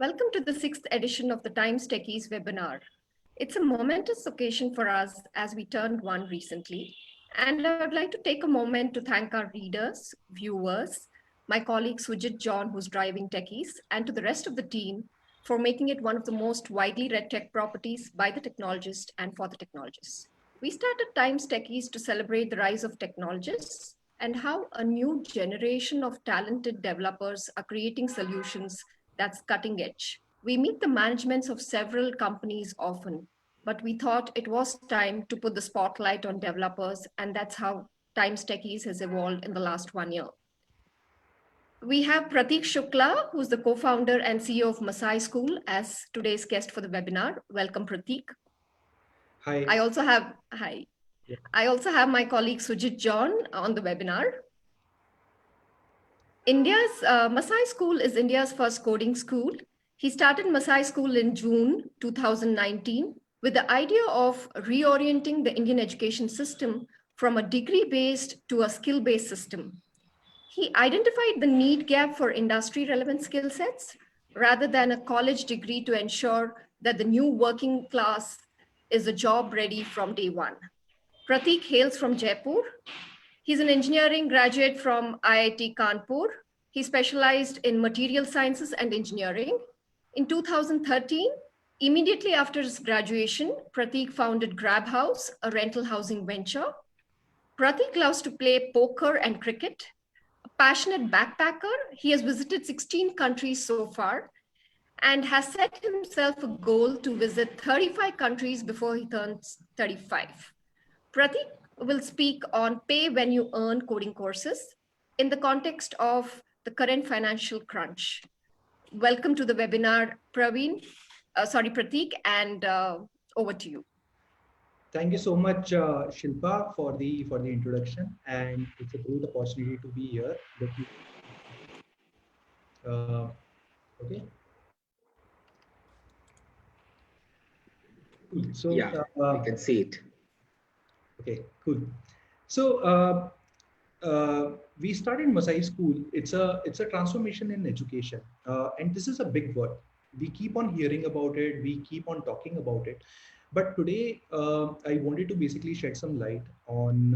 Welcome to the 6th edition of the Times Techies webinar. It's a momentous occasion for us as we turned one recently, and I would like to take a moment to thank our readers, viewers, my colleague Sujit John, who's driving Techies, and to the rest of the team for making it one of the most widely read tech properties by the technologist and for the technologists. We started Times Techies to celebrate the rise of technologists and how a new generation of talented developers are creating solutions that's cutting edge. We meet the managements of several companies often, but we thought it was time to put the spotlight on developers, and that's how Times Techies has evolved in the last 1 year. We have Prateek Shukla, who's the co-founder and CEO of Masai School, as today's guest for the webinar. Welcome, Prateek. Hi. I also have my colleague Sujit John on the webinar. Masai School is India's first coding school. He started Masai School in June 2019 with the idea of reorienting the Indian education system from a degree-based to a skill-based system. He identified the need gap for industry-relevant skill sets rather than a college degree to ensure that the new working class is a job ready from day one. Prateek hails from Jaipur. He's an engineering graduate from IIT Kanpur. He specialized in material sciences and engineering. In 2013, immediately after his graduation, Prateek founded Grab House, a rental housing venture. Prateek loves to play poker and cricket. A passionate backpacker, he has visited 16 countries so far and has set himself a goal to visit 35 countries before he turns 35. Prateek will speak on pay when you earn coding courses in the context of the current financial crunch. Welcome to the webinar, Prateek, and over to you. Thank you so much, Shilpa, for the introduction, and it's a great opportunity to be here. Okay. Cool. So yeah, you can see it. Okay, cool. So we started Masai School. It's a transformation in education, and this is a big word. We keep on hearing about it. We keep on talking about it. But today, I wanted to basically shed some light on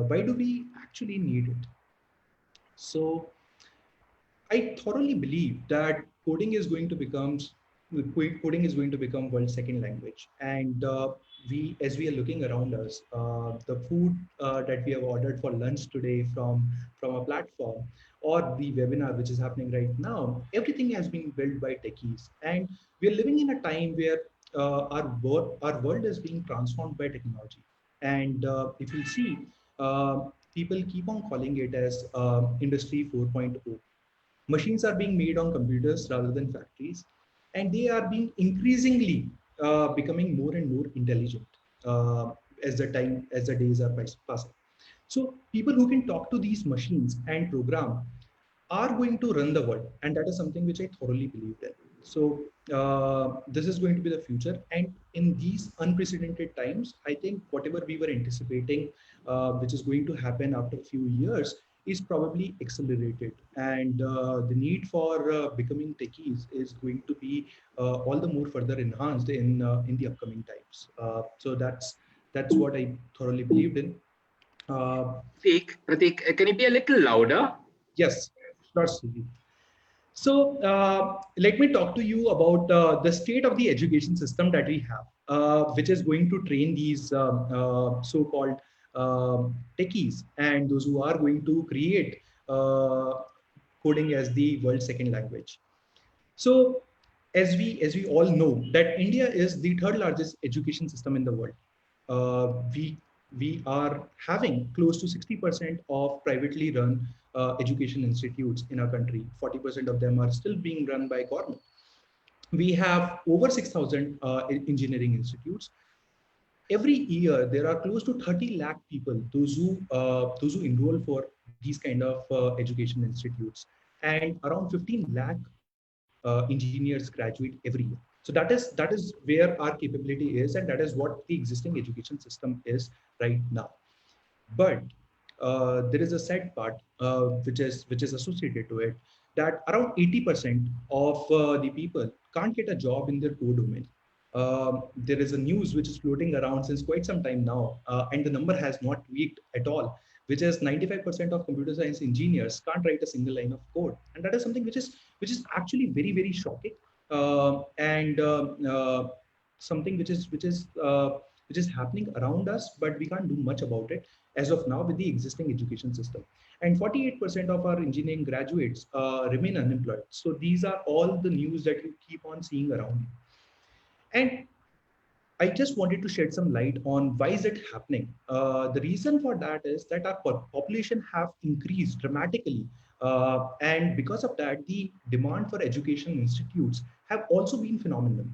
why do we actually need it. So I thoroughly believe that coding is going to become world's second language, and as we are looking around us, the food that we have ordered for lunch today from a platform, or the webinar which is happening right now, everything has been built by techies, and we are living in a time where our world is being transformed by technology. And if you see, people keep on calling it as Industry 4.0. Machines are being made on computers rather than factories, and they are being increasingly becoming more and more intelligent as the days are passing. So people who can talk to these machines and program are going to run the world, and that is something which I thoroughly believe in. So this is going to be the future, and in these unprecedented times, I think whatever we were anticipating, which is going to happen after a few years, is probably accelerated, and the need for becoming techies is going to be all the more further enhanced in the upcoming times. So that's what I thoroughly believed in. Prateek, can you be a little louder? Yes, sure. So let me talk to you about the state of the education system that we have, which is going to train these so-called techies and those who are going to create coding as the world's second language. So as we all know that India is the third largest education system in the world. We are having close to 60% of privately run education institutes in our country. 40% of them are still being run by government. We have over 6,000 engineering institutes. Every year, there are close to 30 lakh people, those who enroll for these kind of education institutes, and around 15 lakh engineers graduate every year. So that is where our capability is, and that is what the existing education system is right now. But there is a sad part which is associated to it, that around 80% of the people can't get a job in their core domain. There is a news which is floating around since quite some time now, and the number has not tweaked at all, which is 95% of computer science engineers can't write a single line of code, and that is something which is actually very very shocking, and something which is happening around us, but we can't do much about it as of now with the existing education system. And 48% of our engineering graduates remain unemployed. So these are all the news that you keep on seeing around you. And I just wanted to shed some light on why is it happening. The reason for that is that our population have increased dramatically, and because of that, the demand for education institutes have also been phenomenal.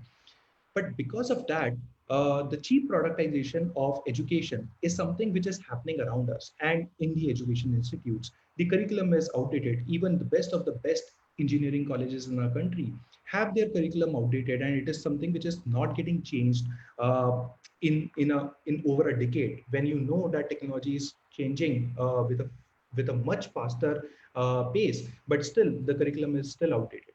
But because of that, the cheap productization of education is something which is happening around us. And in the education institutes, the curriculum is outdated. Even the best of the best engineering colleges in our country have their curriculum outdated, and it is something which is not getting changed in over a decade. When you know that technology is changing with a much faster pace, but still the curriculum is still outdated.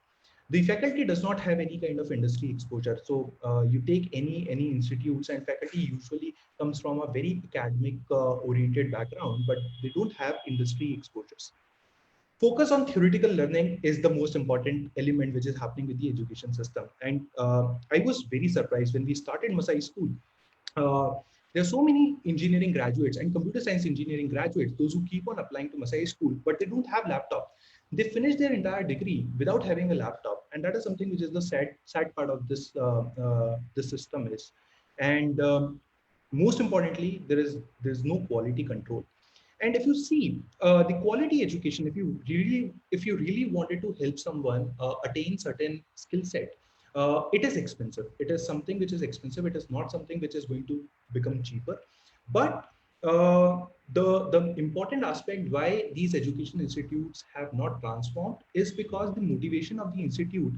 The faculty does not have any kind of industry exposure. So you take any institutes, and faculty usually comes from a very academic oriented background, but they don't have industry exposures. Focus on theoretical learning is the most important element which is happening with the education system. And I was very surprised when we started Masai School. uh, there are so many engineering graduates and computer science engineering graduates, those who keep on applying to Masai School, but they don't have laptop. They finish their entire degree without having a laptop, and that is something which is the sad part of this system is. And most importantly, there's no quality control. And if you see the quality education, if you really wanted to help someone attain certain skill set, it is expensive. It is something which is expensive. It is not something which is going to become cheaper. But the important aspect why these education institutes have not transformed is because the motivation of the institute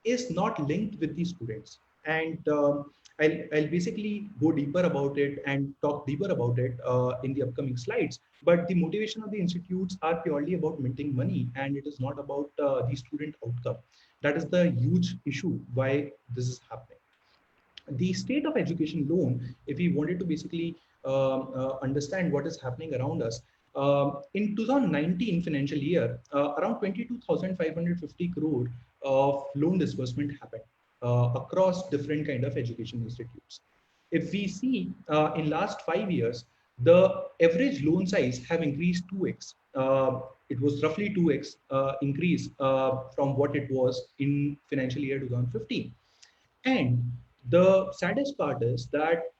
is not linked with the students. And I'll basically go deeper about it and talk deeper about it in the upcoming slides. But the motivation of the institutes are purely about minting money, and it is not about the student outcome. That is the huge issue why this is happening. The state of education loan, if we wanted to basically understand what is happening around us, in 2019 financial year, around 22,550 crore of loan disbursement happened across different kind of education institutes. If we see in last 5 years, the average loan size have increased 2x. It was roughly 2x increase from what it was in financial year 2015. And the saddest part is that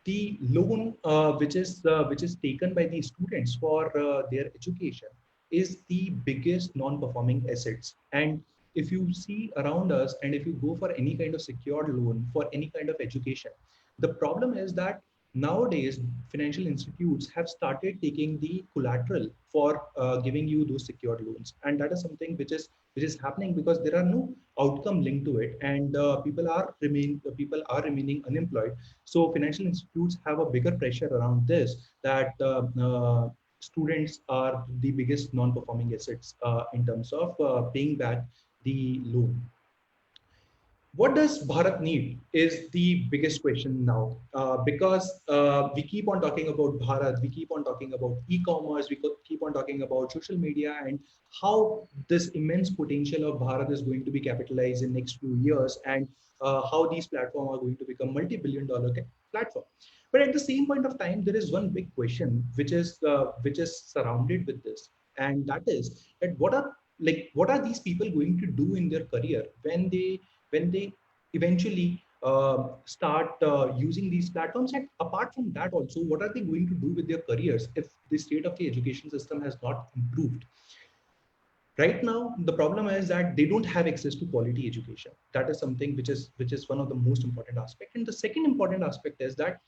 the loan which is taken by the students for their education is the biggest non-performing assets. And if you see around us, and if you go for any kind of secured loan for any kind of education, the problem is that nowadays financial institutes have started taking the collateral for giving you those secured loans, and that is something which is happening because there are no outcome linked to it, and people are remaining unemployed. So financial institutes have a bigger pressure around this, that students are the biggest non-performing assets in terms of paying back the loan. What does Bharat need is the biggest question now, because we keep on talking about Bharat, we keep on talking about e-commerce, keep on talking about social media, and how this immense potential of Bharat is going to be capitalized in next few years, and how these platforms are going to become multi-billion dollar platform. But at the same point of time, there is one big question which is surrounded with this, and that is that what are these people going to do in their career when they eventually start using these platforms? And apart from that also, what are they going to do with their careers if the state of the education system has not improved? Right now the problem is that they don't have access to quality education. That is something which is one of the most important aspect. And the second important aspect is that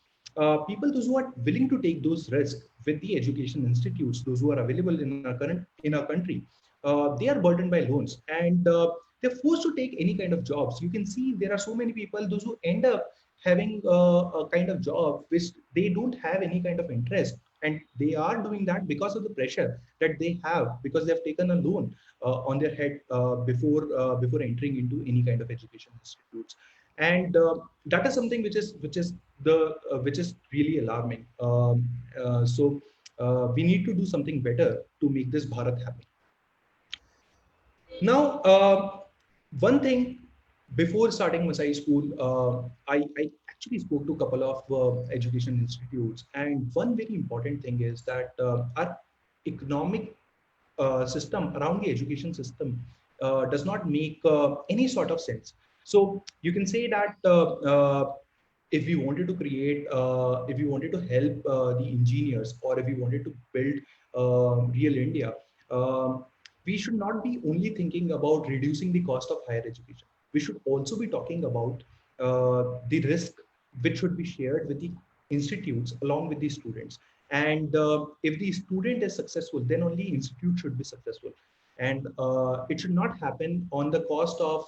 people, those who are willing to take those risks with the education institutes, those who are available in our country, they are burdened by loans, and they're forced to take any kind of jobs. You can see there are so many people, those who end up having a kind of job which they don't have any kind of interest And they are doing that because of the pressure that they have, because they have taken a loan on their head before entering into any kind of education institutes. And that is something which is really alarming. We need to do something better to make this Bharat happen. Now, one thing before starting Masai School, I actually spoke to a couple of education institutes, and one very important thing is that our economic system around the education system does not make any sort of sense. So you can say that if we wanted to create, if we wanted to help the engineers, or if we wanted to build real India, we should not be only thinking about reducing the cost of higher education. We should also be talking about the risk which should be shared with the institutes along with the students. And if the student is successful, then only institute should be successful. And it should not happen on the cost of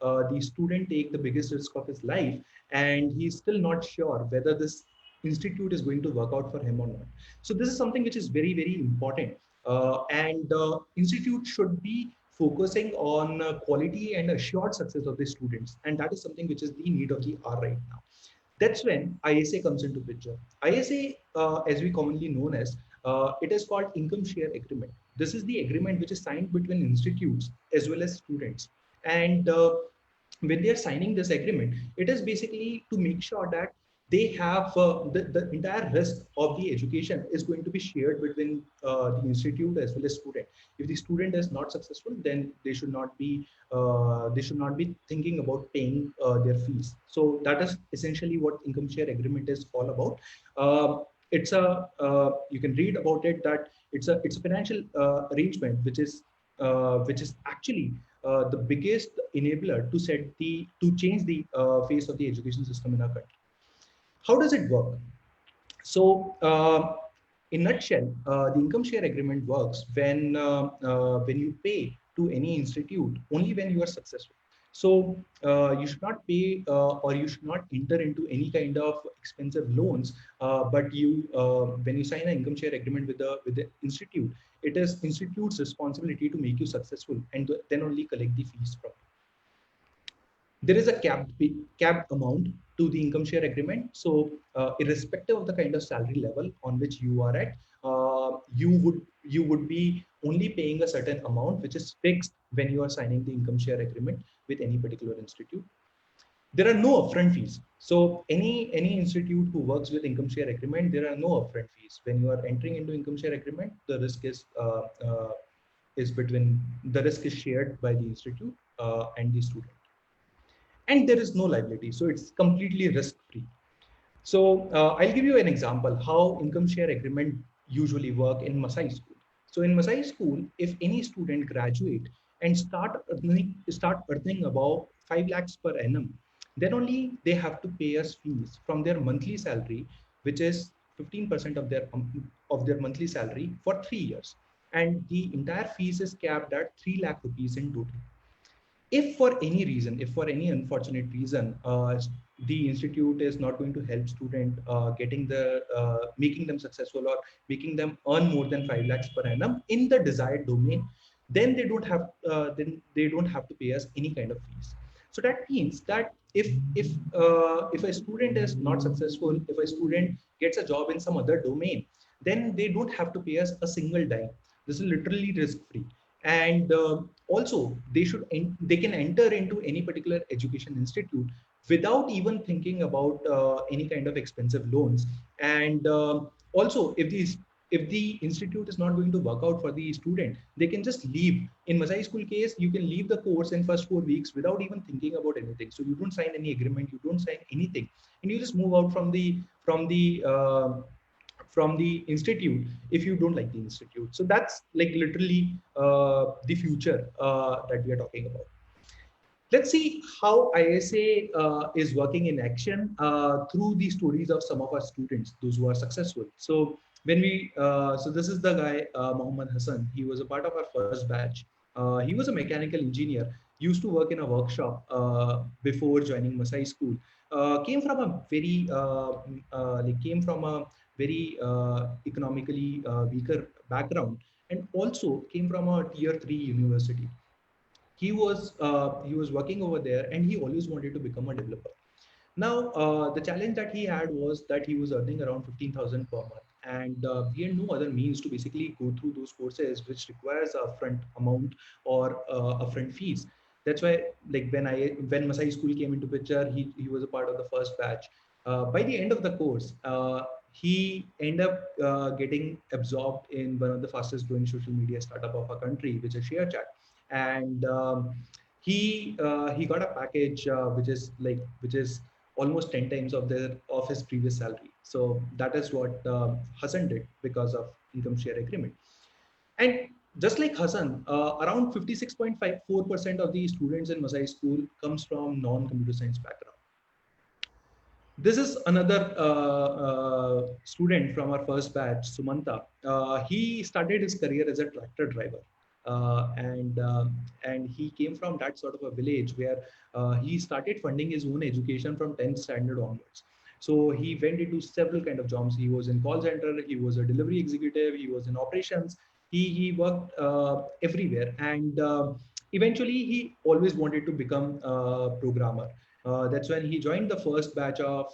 the student take the biggest risk of his life, and he's still not sure whether this institute is going to work out for him or not. So this is something which is very, very important. And institute should be focusing on quality and assured success of the students. And that is something which is the need of the hour right now. That's when ISA comes into picture. ISA, as we commonly known as, it is called income share agreement. This is the agreement which is signed between institutes as well as students. And when they are signing this agreement, it is basically to make sure that they have the entire risk of the education is going to be shared between the institute as well as student. If the student is not successful, then they should not be thinking about paying their fees. So that is essentially what income share agreement is all about. It's a you can read about it that it's a financial arrangement which is actually the biggest enabler to change the face of the education system in our country. How does it work? So, in nutshell, the income share agreement works when you pay to any institute only when you are successful. So you should not pay or you should not enter into any kind of expensive loans. But you, when you sign an income share agreement with the institute, it is institute's responsibility to make you successful and then only collect the fees from. There is a capped amount to the income share agreement. So irrespective of the kind of salary level on which you are at, you would be only paying a certain amount which is fixed when you are signing the income share agreement with any particular institute. There are no upfront fees. So any institute who works with income share agreement, there are no upfront fees. When you are entering into income share agreement, is between the risk is shared by the institute and the student, and there is no liability. So it's completely risk free. So I'll give you an example how income share agreement usually work in Masai School. So in Masai School, if any student graduate and start earning about 5 lakhs per annum, then only they have to pay us fees from their monthly salary, which is 15% of their monthly salary for 3 years. And the entire fees is capped at 3 lakh rupees in total. If for any reason, if for any unfortunate reason, the institute is not going to help student getting the making them successful or making them earn more than 5 lakhs per annum in the desired domain, then they don't have to pay us any kind of fees. So that means that if a student is not successful, if a student gets a job in some other domain, then they don't have to pay us a single dime. This is literally risk free. And also they can enter into any particular education institute without even thinking about any kind of expensive loans. And also if the institute is not going to work out for the student, they can just leave. In Masai School case, you can leave the course in first 4 weeks without even thinking about anything. So you don't sign any agreement, you don't sign anything, and you just move out from the institute if you don't like the institute. So that's like literally the future that we are talking about. Let's see how ISA is working in action through the stories of some of our students, those who are successful. So so this is the guy, Mohammed Hassan. He was a part of our first batch. He was a mechanical engineer, used to work in a workshop before joining Masai School. Came from a very economically weaker background, and also came from a tier 3 university. He was working over there, and he always wanted to become a developer. Now, the challenge that he had was that he was earning around 15,000 per month, and he had no other means to basically go through those courses, which requires a upfront amount or upfront fees. That's why, like when Masai School came into picture, he was a part of the first batch. By the end of the course, he ended up getting absorbed in one of the fastest growing social media startup of our country, which is ShareChat, and he got a package which is almost 10 times of his previous salary. So that is what Hassan did because of income share agreement. And just like Hassan, around 56.54% of the students in Masai School comes from non-computer science background. This is another student from our first batch, Sumanta. He started his career as a tractor driver, and he came from that sort of a village where he started funding his own education from 10th standard onwards. So he went into several kind of jobs. He was in call center, he was a delivery executive, he was in operations. He worked everywhere, and eventually he always wanted to become a programmer. That's when he joined the first batch of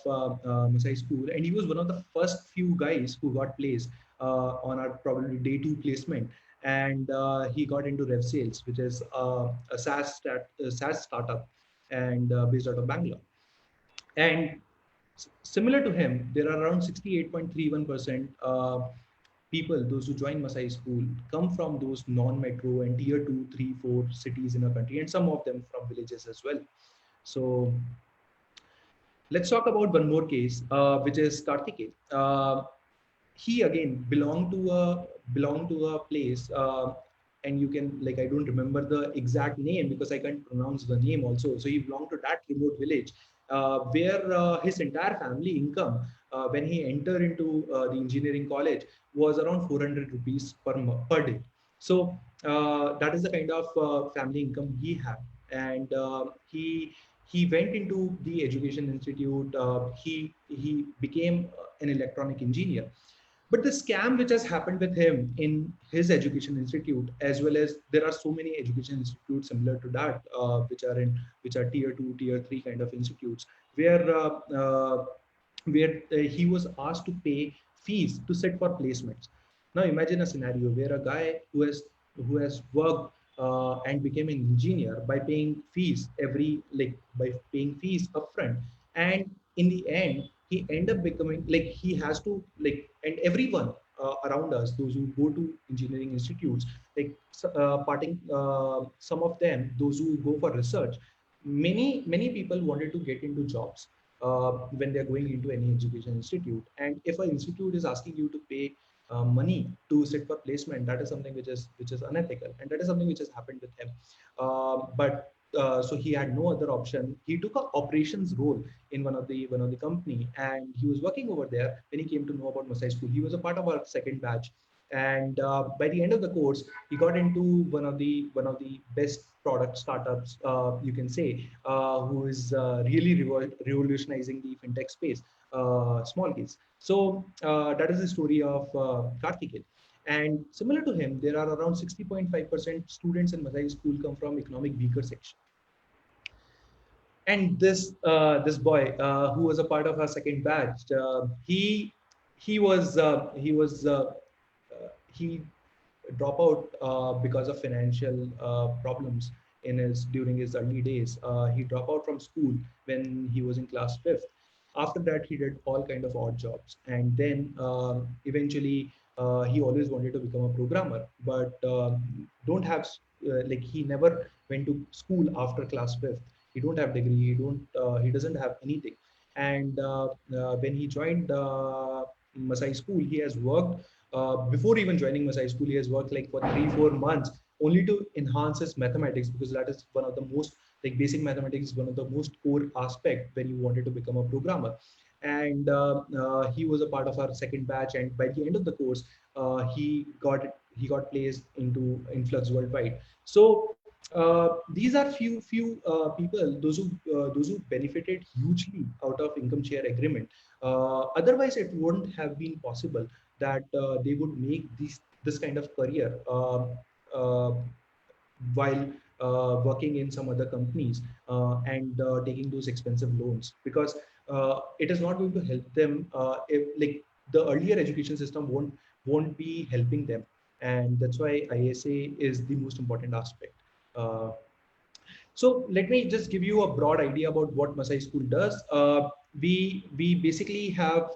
Masai School, and he was one of the first few guys who got placed on our probably day two placement. And he got into Rev Sales, which is a SaaS startup, and based out of Bangalore. And similar to him, there are around 68.31% people, those who join Masai School, come from those non-metro and tier 2, 3, 4 cities in our country, and some of them from villages as well. So let's talk about one more case, which is Karthikeya. He again belonged to a place, and you can, like, I don't remember the exact name because I can't pronounce the name also. So he belonged to that remote village, where his entire family income, when he entered into the engineering college, was around 400 rupees per day. So that is the kind of family income he had. And he went into the education institute. He became an electronic engineer. But the scam which has happened with him in his education institute, as well as there are so many education institutes similar to that, which are tier 2, tier 3 kind of institutes, where he was asked to pay fees to sit for placements. Now imagine a scenario where a guy who has worked and became an engineer by paying fees by paying fees upfront, and in the end he end up becoming, like, he has to, like, and everyone around us, those who go to engineering institutes, like, parting some of them, those who go for research, many people wanted to get into jobs when they're going into any education institute. And if an institute is asking you to pay money to sit for placement, that is something which is unethical, and that is something which has happened with him. But so he had no other option. He took a operations role in one of the company, and he was working over there when he came to know about Masai School. He was a part of our second batch, and by the end of the course, he got into one of the best product startups, you can say, who is really revolutionizing the fintech space, small case. So that is the story of Karthikeya. And similar to him, there are around 60.5% students in Masai School come from economic weaker section. And this boy, who was a part of our second batch, he drop out because of financial problems in his during his early days. He dropped out from school when he was in class fifth. After that, he did all kind of odd jobs, and then eventually he always wanted to become a programmer, but don't have like, he never went to school after class fifth. He don't have degree. He doesn't have anything. And when he joined Masai School, he has worked before even joining Masai School, he has worked like for 3-4 months only to enhance his mathematics, because that is one of the most, like, basic mathematics is one of the most core aspect when you wanted to become a programmer. And he was a part of our second batch, and by the end of the course, he got placed into Influx Worldwide. So these are few people, those who benefited hugely out of income share agreement. Otherwise, it wouldn't have been possible that they would make this kind of career uh, while working in some other companies and taking those expensive loans, because it is not going to help them if like the earlier education system won't be helping them, and that's why ISA is the most important aspect. Uh, so let me just give you a broad idea about what Masai School does. We basically have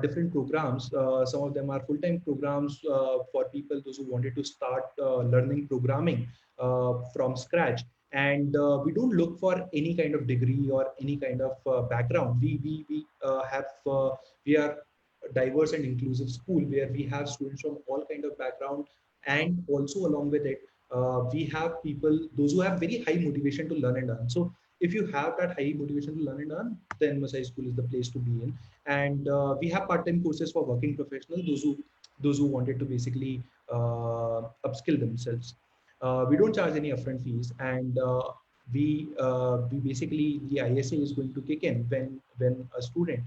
different programs. Some of them are full-time programs for people those who wanted to start learning programming from scratch. And we don't look for any kind of degree or any kind of background. We are a diverse and inclusive school where we have students from all kind of background, and also along with it we have people those who have very high motivation to learn and earn. So if you have that high motivation to learn and earn, then Masai School is the place to be in. And we have part-time courses for working professionals, those who wanted to basically upskill themselves. We don't charge any upfront fees, and we basically, the ISA is going to kick in when a student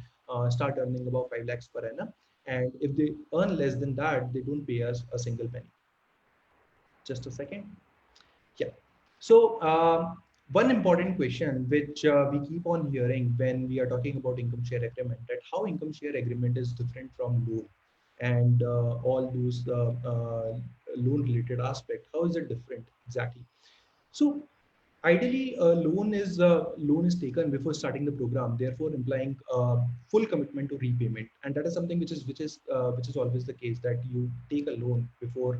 start earning about 5 lakhs per annum, and if they earn less than that, they don't pay us a single penny. Just a second. Yeah. So one important question which we keep on hearing when we are talking about income share agreement, that how income share agreement is different from loan, and all those loan related aspect. How is it different exactly? So ideally, a loan is taken before starting the program, therefore implying full commitment to repayment, and that is something which is always the case, that you take a loan before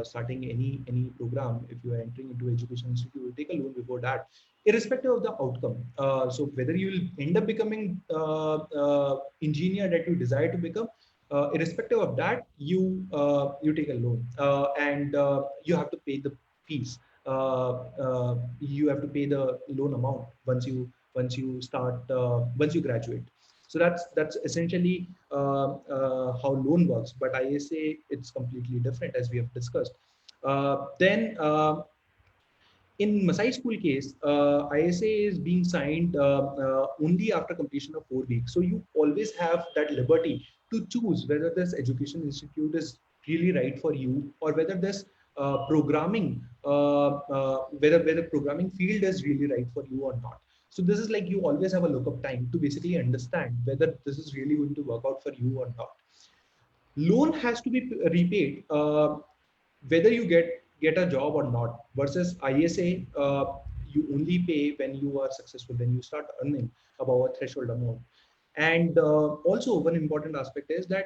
starting any program. If you are entering into education institute, you take a loan before that, irrespective of the outcome. So whether you will end up becoming engineer that you desire to become, irrespective of that, you take a loan, and you have to pay the fees. You have to pay the loan amount once you graduate. So that's essentially how loan works. But ISA, it's completely different, as we have discussed. Then in Masai School case, ISA is being signed only after completion of 4 weeks. So you always have that liberty to choose whether this education institute is really right for you, or whether this whether programming field is really right for you or not. So this is like, you always have a look up time to basically understand whether this is really going to work out for you or not. Loan has to be repaid whether you get a job or not, versus ISA, you only pay when you are successful, when you start earning above a threshold amount. And also one important aspect is that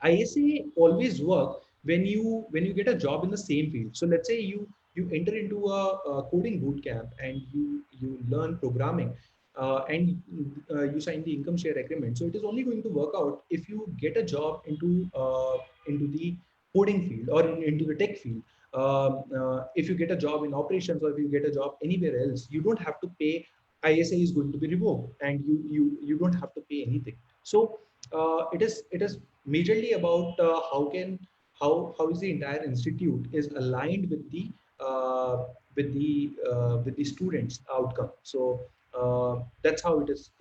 ISA always work when you get a job in the same field. So let's say you enter into a coding boot camp, and you learn programming, and you sign the income share agreement. So it is only going to work out if you get a job into the coding field, or into the tech field. If you get a job in operations, or if you get a job anywhere else, you don't have to pay. ISA is going to be revoked, and you don't have to pay anything. So it is majorly about how is the entire institute is aligned uh, with the students outcome. So that's how it is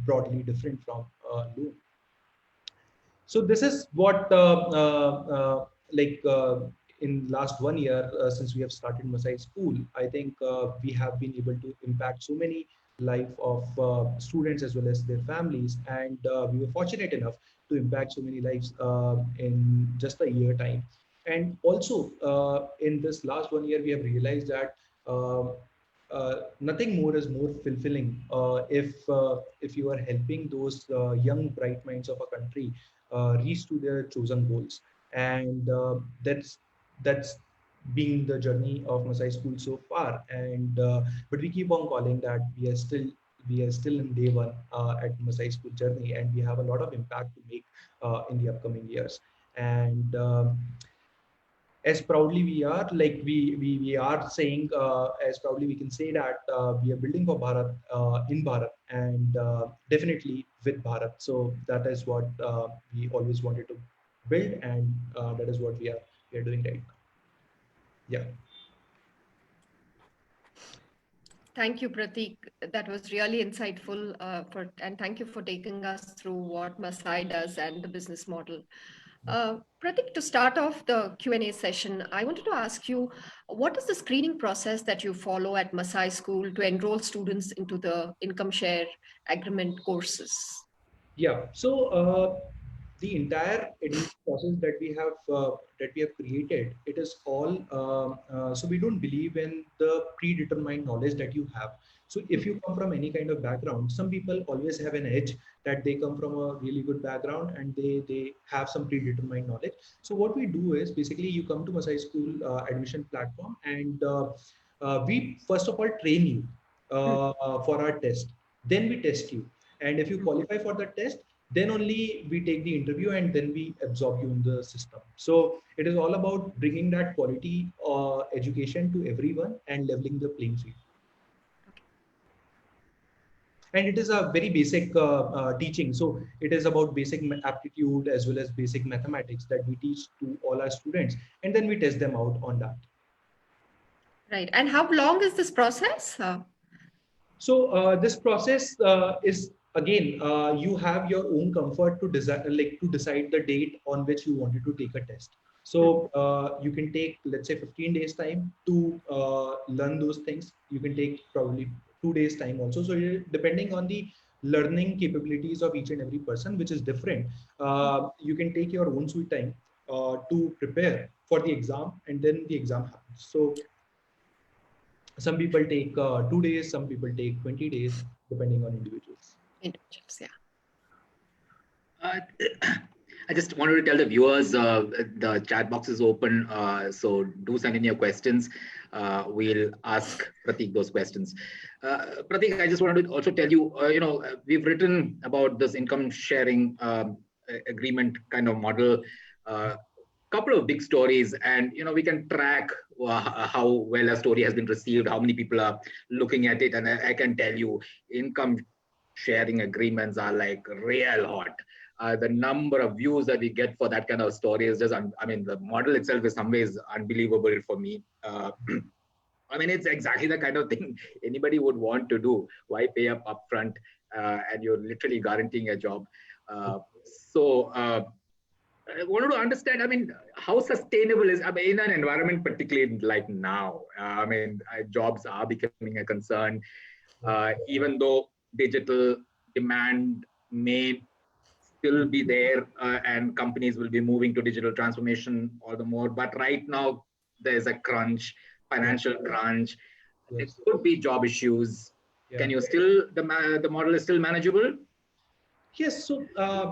broadly different from loan. So this is what in last 1 year, since we have started Masai School, I think we have been able to impact so many life of students as well as their families, and we were fortunate enough to impact so many lives in just a year time. And also in this last 1 year, we have realized that nothing more is more fulfilling if you are helping those young bright minds of a country reach to their chosen goals. And that's been the journey of Masai School so far. And but we keep on calling that we are still in day one at Masai School journey, and we have a lot of impact to make in the upcoming years. And as proudly we are, like we are saying, as proudly we can say that we are building for Bharat, in Bharat, and definitely with Bharat. So that is what we always wanted to build, and that is what we are doing right now. Yeah. Thank you, Prateek. That was really insightful. And thank you for taking us through what Masai does and the business model. Prateek, to start off the Q&A session, I wanted to ask you, what is the screening process that you follow at Masai School to enroll students into the income share agreement courses? Yeah. So the entire admission process that we have created, it is all so we don't believe in the predetermined knowledge that you have. So if you come from any kind of background, some people always have an edge that they come from a really good background and they have some predetermined knowledge. So what we do is basically you come to Masai School admission platform, and we first of all train you for our test. Then we test you, and if you qualify for the test, then only we take the interview and then we absorb you in the system. So it is all about bringing that quality education to everyone and leveling the playing field. And it is a very basic teaching. So it is about basic aptitude as well as basic mathematics that we teach to all our students, and then we test them out on that. Right. And how long is this process? So this process is again, you have your own comfort to decide, like to decide the date on which you wanted to take a test. So you can take, let's say, 15 days time to learn those things. You can take probably 2 days time also. So depending on the learning capabilities of each and every person, which is different, you can take your own sweet time to prepare for the exam, and then the exam happens. So some people take 2 days, some people take 20 days, depending on individuals. Individuals, yeah. I just wanted to tell the viewers the chat box is open, so do send in your questions. We'll ask Prateek those questions. Prateek, I just wanted to also tell you, we've written about this income sharing agreement kind of model. Couple of big stories, and we can track how well a story has been received, how many people are looking at it, and I can tell you income sharing agreements are like real hot. The number of views that we get for that kind of story is just, the model itself is some ways unbelievable for me. It's exactly the kind of thing anybody would want to do. Why pay up upfront and you're literally guaranteeing a job? I wanted to understand, how sustainable is, in an environment, particularly like now, jobs are becoming a concern, even though digital demand may still be there and companies will be moving to digital transformation all the more. But right now, there's a crunch, financial crunch. Yes. There could be job issues. Yeah. Can you still, the model is still manageable? Yes. So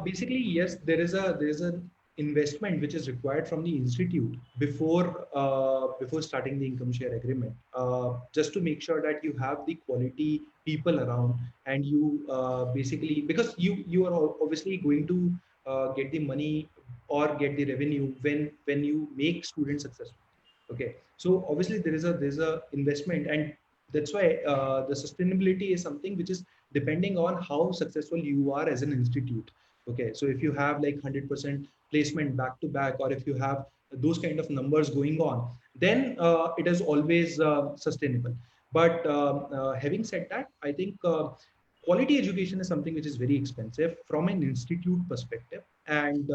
basically, yes, there is an investment which is required from the institute before starting the income share agreement, just to make sure that you have the quality people around, and you basically, because you are obviously going to get the money or get the revenue when you make students successful. Okay, so obviously there's a investment, and that's why the sustainability is something which is depending on how successful you are as an institute. Okay, so if you have like 100% placement back to back, or if you have those kind of numbers going on, then it is always sustainable. But having said that, I think quality education is something which is very expensive from an institute perspective, and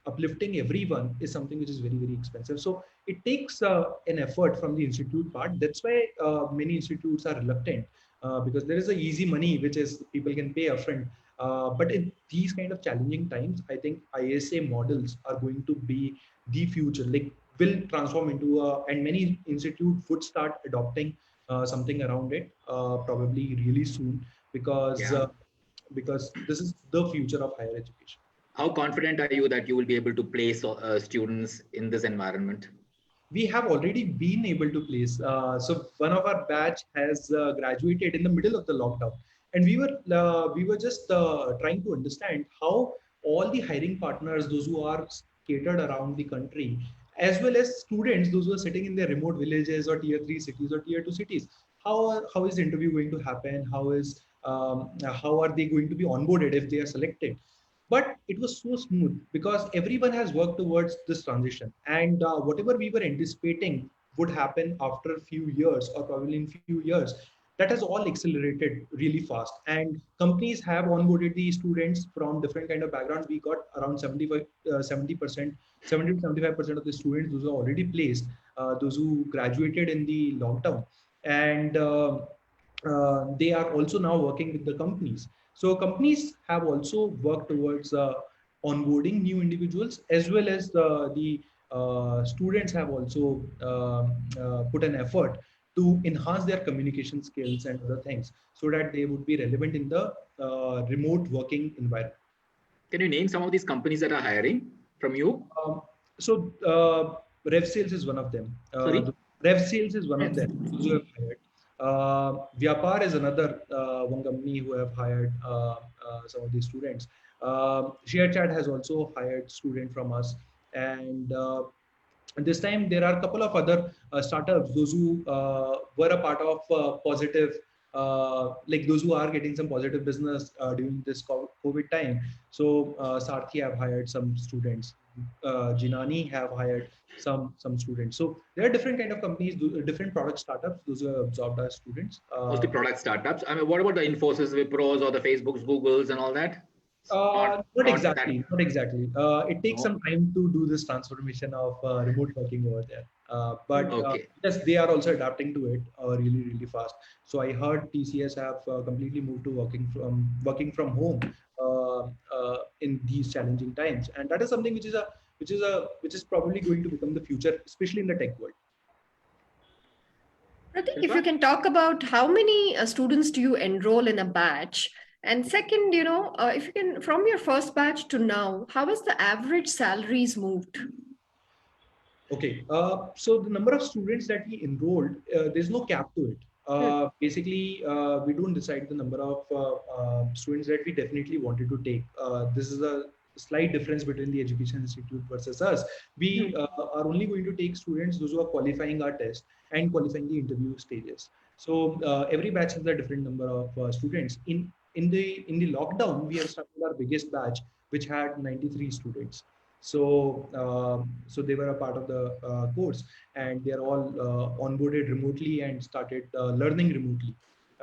uplifting everyone is something which is very, very expensive. So it takes an effort from the institute part. That's why many institutes are reluctant, because there is a easy money which is people can pay upfront. But in these kind of challenging times, I think ISA models are going to be the future. Like, will transform into and many institutes would start adopting something around it probably really soon, because Yeah. because this is the future of higher education. How confident are you that you will be able to place students in this environment? We have already been able to place. So one of our batch has graduated in the middle of the lockdown, and we were just trying to understand how all the hiring partners, those who are catered around the country, as well as students, those who are sitting in their remote villages or tier 3 cities or tier 2 cities, how is the interview going to happen? How are they going to be onboarded if they are selected? But it was so smooth because everyone has worked towards this transition, and whatever we were anticipating would happen after a few years or probably in few years, that has all accelerated really fast. And companies have onboarded the students from different kind of backgrounds. We got around 75, 70%, 70 to 75% of the students, those are already placed, those who graduated in the lockdown. And they are also now working with the companies. So companies have also worked towards onboarding new individuals, as well as the students have also put an effort to enhance their communication skills and other things, so that they would be relevant in the remote working environment. Can you name some of these companies that are hiring from you? Um, so Rev Sales is one of them. Sorry? Rev Sales is one of them. Yes. Those who have hired. Vyapar is another one company who have hired some of these students. ShareChat has also hired student from us, and this time there are a couple of other startups, those who were a part of positive, like those who are getting some positive business during this COVID time. So Sarthi have hired some students, Jinani have hired some students. So there are different kind of companies, different product startups, those who have absorbed our students. Mostly product startups. I mean, what about the Infosys, Wipros, or the Facebooks, Googles, and all that? Not Not that. exactly. Not exactly. It takes No. some time to do this transformation of remote working over there. But Okay. yes, they are also adapting to it really, really fast. So I heard TCS have completely moved to working from home in these challenging times, and that is something which is probably going to become the future, especially in the tech world. Prateek, if you Shilpa? can talk about how many students do you enroll in a batch? And second, if you can, from your first batch to now, how has the average salaries moved? Okay, so the number of students that we enrolled, there's no cap to it. Basically, we don't decide the number of students that we definitely wanted to take. This is a slight difference between the education institute versus us. We are only going to take students those who are qualifying our test and qualifying the interview stages. So every batch has a different number of students. In the lockdown, we have started our biggest batch, which had 93 students. So they were a part of the course, and they are all onboarded remotely and started learning remotely.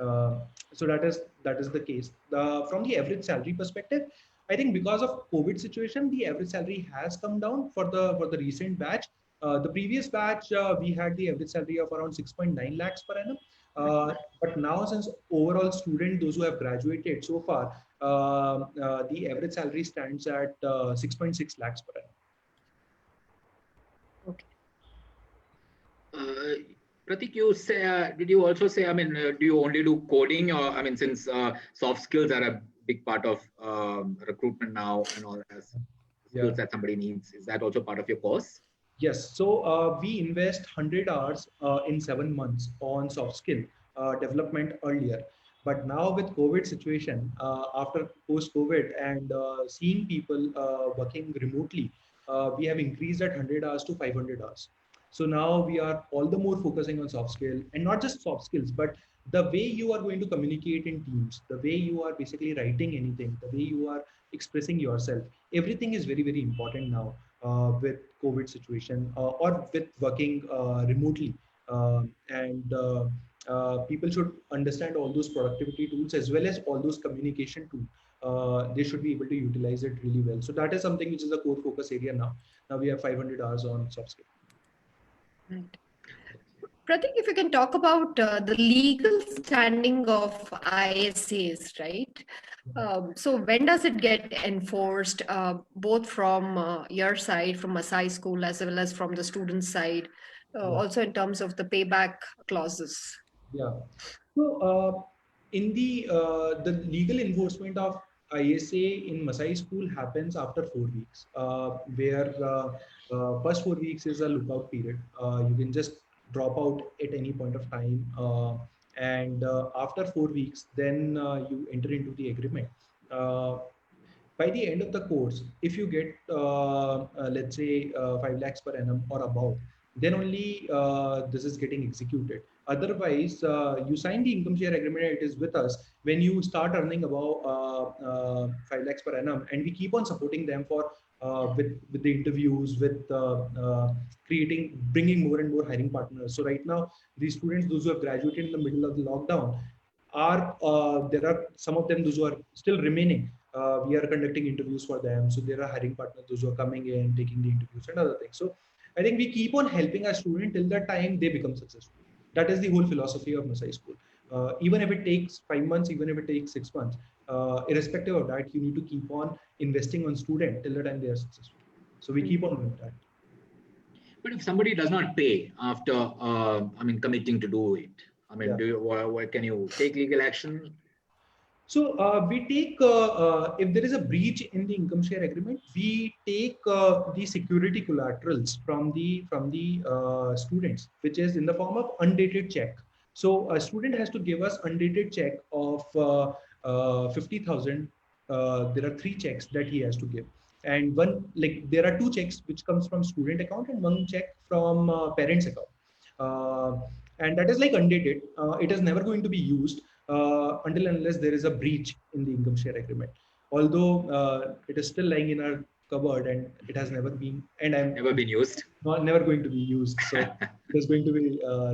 Uh, so that is the case. From the average salary perspective, I think because of COVID situation, the average salary has come down for the recent batch. The previous batch, we had the average salary of around 6.9 lakhs per annum. But now, since overall student, those who have graduated so far, the average salary stands at 6.6 lakhs per annum. Okay. Prateek, you say, did you also say, I mean, do you only do coding, or, I mean, since soft skills are a big part of recruitment now and all that, Yeah. skills that somebody needs, is that also part of your course? Yes. So we invest 100 hours in 7 months on soft skill development earlier. But now with COVID situation, after post-COVID and seeing people working remotely, we have increased that 100 hours to 500 hours. So now we are all the more focusing on soft skill, and not just soft skills, but the way you are going to communicate in teams, the way you are basically writing anything, the way you are expressing yourself. Everything is very, very important now with COVID situation or with working remotely. And people should understand all those productivity tools as well as all those communication tools. They should be able to utilize it really well. So that is something which is a core focus area now. Now we have 500 hours on soft skill. Right. Prateek, if you can talk about the legal standing of ISAs, right? So when does it get enforced, both from your side, from Masai School, as well as from the student side, Yeah. also in terms of the payback clauses? Yeah. So in the legal enforcement of ISA in Masai School happens after 4 weeks, where first 4 weeks is a lookout period. You can just drop out at any point of time, and after 4 weeks, then you enter into the agreement. Uh, by the end of the course, if you get, let's say, 5 lakhs per annum or above, then only this is getting executed. Otherwise, you sign the income share agreement, it is with us. When you start earning above 5 lakhs per annum, and we keep on supporting them for with the interviews, with bringing more and more hiring partners. So right now, these students, those who have graduated in the middle of the lockdown, there are some of them those who are still remaining. We are conducting interviews for them. So there are hiring partners, those who are coming in, taking the interviews and other things. So I think we keep on helping our student till the time they become successful. That is the whole philosophy of Masai School. Even if it takes 5 months, even if it takes 6 months, irrespective of that, you need to keep on investing on student till the time they are successful. So we keep on doing that. But if somebody does not pay after, committing to do it, Yeah. can you take legal action? So we take, if there is a breach in the income share agreement, we take the security collaterals from the students, which is in the form of undated check. So a student has to give us undated check of 50,000. There are 3 checks that he has to give, and there are 2 checks which comes from student account and 1 check from parents account, uh, and that is like undated. It is never going to be used until unless there is a breach in the income share agreement. Although it is still lying in our cupboard and it has never been, and I'm Never been used. not never going to be used. So it is going to be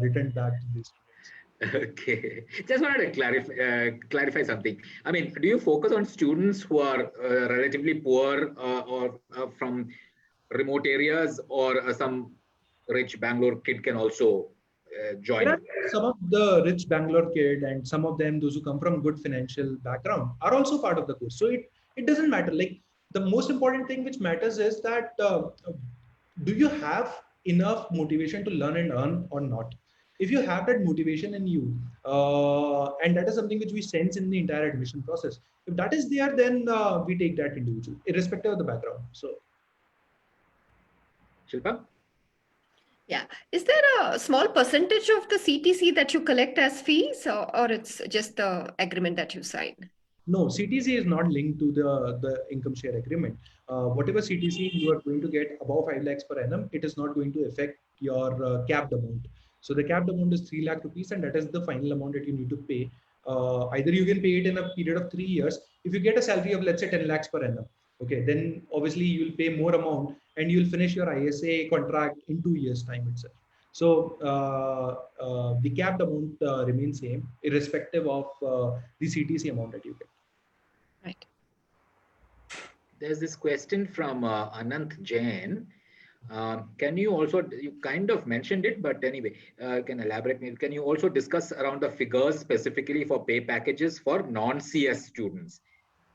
returned back to the students. Okay, just wanted to clarify something. I mean, do you focus on students who are relatively poor or from remote areas, or some rich Bangalore kid can also There join? are some of the rich Bangalore kid and some of them, those who come from good financial background, are also part of the course. So it doesn't matter. Like the most important thing which matters is that do you have enough motivation to learn and earn or not? If you have that motivation in you, and that is something which we sense in the entire admission process. If that is there, then we take that individual, irrespective of the background. So Shilpa? Yeah. Is there a small percentage of the CTC that you collect as fees, or it's just the agreement that you sign? no, CTC is not linked to the income share agreement. Whatever CTC you are going to get above 5 lakhs per annum, it is not going to affect your capped amount. So the capped amount is 3 lakh rupees, and that is the final amount that you need to pay. Either you can pay it in a period of 3 years. If you get a salary of, let's say, 10 lakhs per annum, okay, then obviously you will pay more amount and you will finish your ISA contract in 2 years' time itself. So the capped amount remains same, irrespective of the CTC amount that you get. Right. There's this question from Anant Jain. Can you also, you kind of mentioned it, but anyway, can elaborate maybe. Can you also discuss around the figures specifically for pay packages for non-CS students,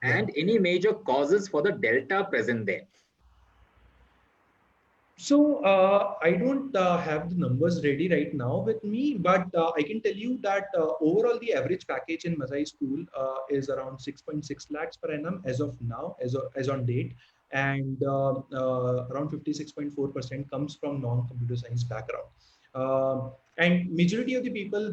and any major causes for the delta present there? So I don't have the numbers ready right now with me, but I can tell you that overall the average package in Masai School is around 6.6 lakhs per annum as of now, as on date, and around 56.4% comes from non-computer science background. And majority of the people,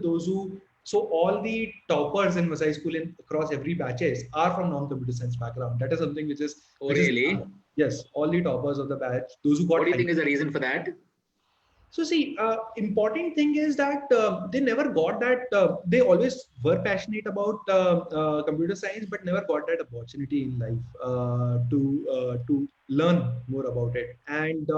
so all the toppers in Masai School across every batches are from non-computer science background. That is something which is really? Yes, all the toppers of the batch, those who got. What do you think is the reason for that? So see, important thing is that they never got that. They always were passionate about computer science, but never got that opportunity in life to learn more about it. And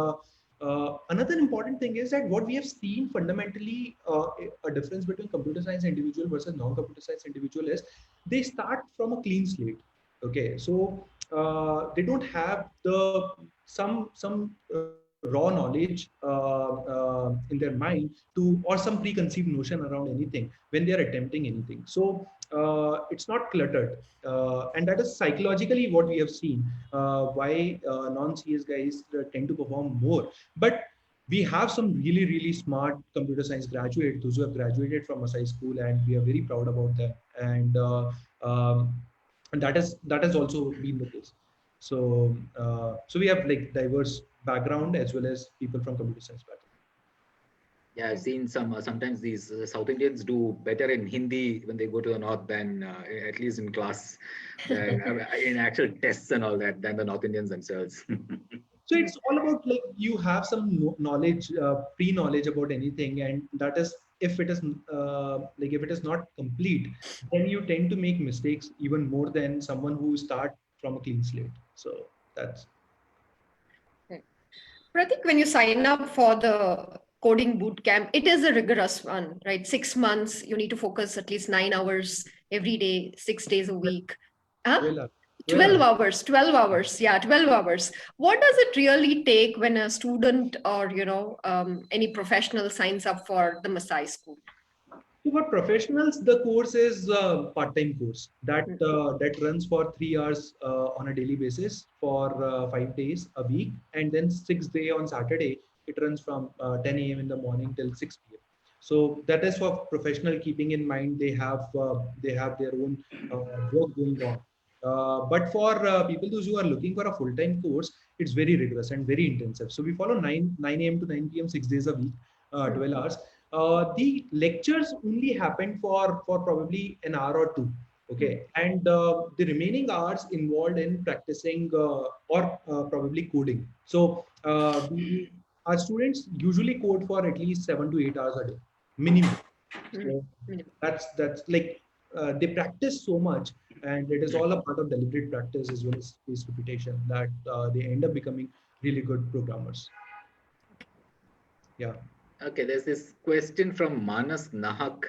another important thing is that what we have seen fundamentally a difference between computer science individual versus non-computer science individual is they start from a clean slate. Okay, so they don't have some raw knowledge in their mind or some preconceived notion around anything when they are attempting anything. So it's not cluttered, and that is psychologically what we have seen why non-CS guys tend to perform more. But we have some really smart computer science graduates, those who have graduated from Masai School, and we are very proud about them. And that has also been the case. So so we have like diverse background as well as people from computer science background. Yeah, I've seen sometimes these South Indians do better in Hindi when they go to the North than, at least in class, in actual tests and all that, than the North Indians themselves. So it's all about like you have some knowledge, pre-knowledge about anything, and that is if it is if it is not complete, then you tend to make mistakes even more than someone who start from a clean slate. So that's. Pratik, when you sign up for the coding boot camp, it is a rigorous one, right? 6 months, you need to focus at least 9 hours every day, 6 days a week. Huh? 12 hours. 12 hours, 12 hours. Yeah, 12 hours. What does it really take when a student or, any professional signs up for the Masai School? So for professionals, the course is a part-time course that runs for 3 hours on a daily basis for 5 days a week, and then 6 day on Saturday. It runs from 10 a.m. in the morning till 6 p.m. So that is for professional. Keeping in mind they have their own work going on. But for people those who are looking for a full-time course, it's very rigorous and very intensive. So we follow 9 a.m. to 9 p.m. 6 days a week, 12 hours. The lectures only happened for probably an hour or two. Okay, and the remaining hours involved in practicing or probably coding. So our students usually code for at least 7 to 8 hours a day minimum. So that's like they practice so much, and it is all a part of deliberate practice as well as spaced repetition that they end up becoming really good programmers. Yeah. Okay, there's this question from Manas Nahak.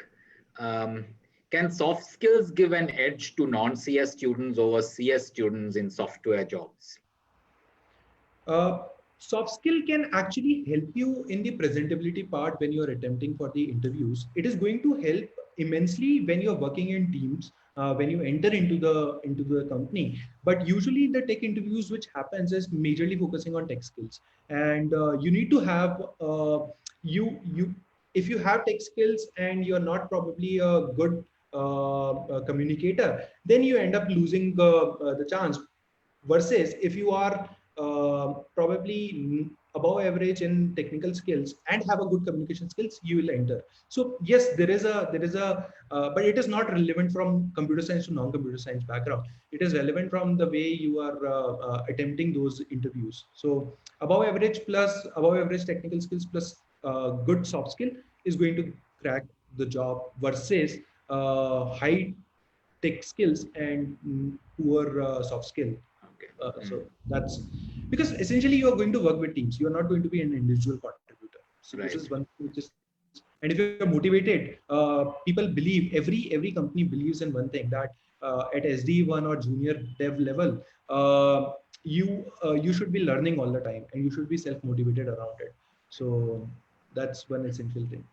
Um, can soft skills give an edge to non-CS students over CS students in software jobs? Uh, Soft skill can actually help you in the presentability part when you're attempting for the interviews. It is going to help immensely when you're working in teams, when you enter into the company. But usually the tech interviews which happens is majorly focusing on tech skills, and you need to have you if you have tech skills and you're not probably a good communicator, then you end up losing the chance. Versus if you are probably above average in technical skills and have a good communication skills, you will enter. So yes, there is a but it is not relevant from computer science to non-computer science background. It is relevant from the way you are attempting those interviews. So above average technical skills plus good soft skill is going to crack the job versus high tech skills and poor soft skill. Okay. So that's because essentially you are going to work with teams. You are not going to be an individual contributor. So this is one thing which is, and if you're motivated, people believe every company believes in one thing that at SD1 or junior dev level, you should be learning all the time and you should be self motivated around it. So that's one essential thing.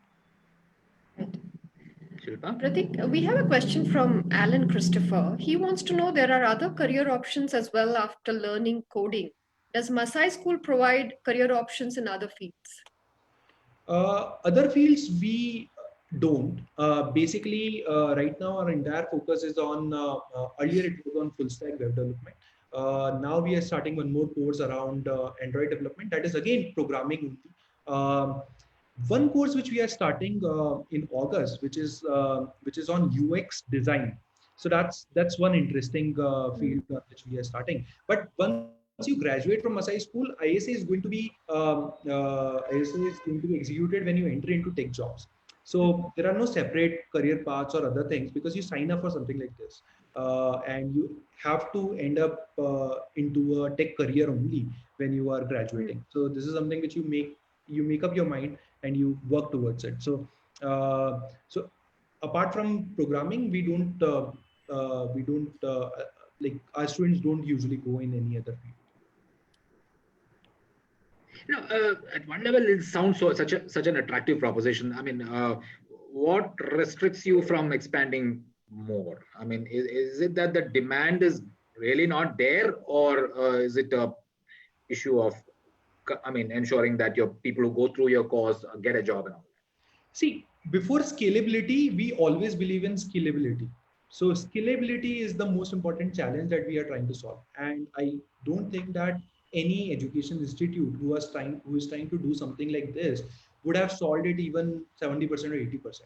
Shilpa? Pratik, we have a question from Alan Christopher. He wants to know there are other career options as well after learning coding. Does Masai School provide career options in other fields? Other fields we don't. Basically, right now our entire focus is on, earlier it was on full stack web development. Now we are starting one more course around Android development. That is again programming. One course which we are starting in August, which is on UX design. So that's one interesting field which we are starting. But once you graduate from Masai School, ISA is going to be ISA is going to be executed when you enter into tech jobs. So there are no separate career paths or other things because you sign up for something like this, and you have to end up into a tech career only when you are graduating. So this is something which you make up your mind and you work towards it. So apart from programming, we don't like our students don't usually go in any other field. At one level, it sounds such an attractive proposition. I mean, what restricts you from expanding more? I mean, is it that the demand is really not there, or is it a issue of, I mean, ensuring that your people who go through your course get a job and all? See, before scalability, we always believe in scalability. So scalability is the most important challenge that we are trying to solve. And I don't think that any education institute who is trying to do something like this would have solved it even 70% or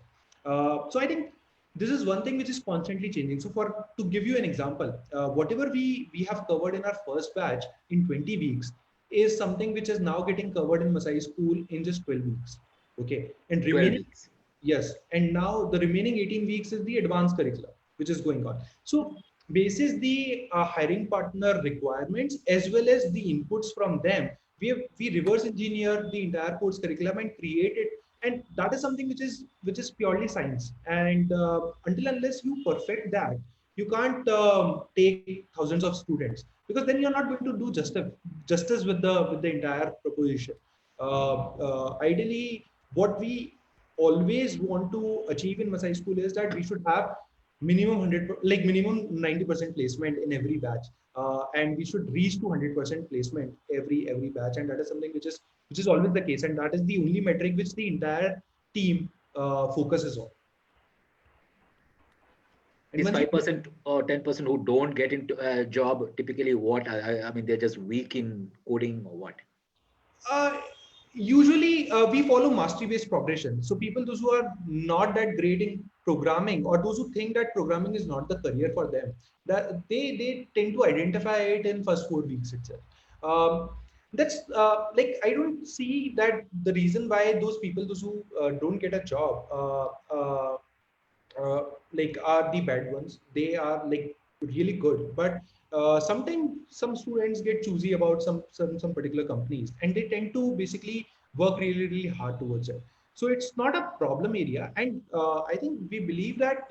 80%. So I think this is one thing which is constantly changing. So for to give you an example, whatever we have covered in our first batch in 20 weeks is something which is now getting covered in Masai School in just 12 weeks. Okay, and 12 remaining, weeks. yes, and now the remaining 18 weeks is the advanced curriculum which is going on. So basis the hiring partner requirements as well as the inputs from them, we reverse engineer the entire course curriculum and create it, and that is something which is purely science. And until unless you perfect that, you can't take thousands of students, because then you're not going to do justice with the entire proposition. Ideally, what we always want to achieve in Masai School is that we should have minimum 100, like minimum 90% placement in every batch, and we should reach to 100% placement every batch, and that is something which is always the case, and that is the only metric which the entire team focuses on. And These once you 5% or 10% who don't get into a job, typically what? I mean, they're just weak in coding or what? Uh, usually we follow mastery based progression. So people, those who are not that great in programming, or those who think that programming is not the career for them, that they tend to identify it in first 4 weeks itself. That's like, I don't see that the reason why those people, those who don't get a job, uh, like are the bad ones. They are like really good, but sometimes some students get choosy about some particular companies, and they tend to basically work really hard towards it. So it's not a problem area, and I think we believe that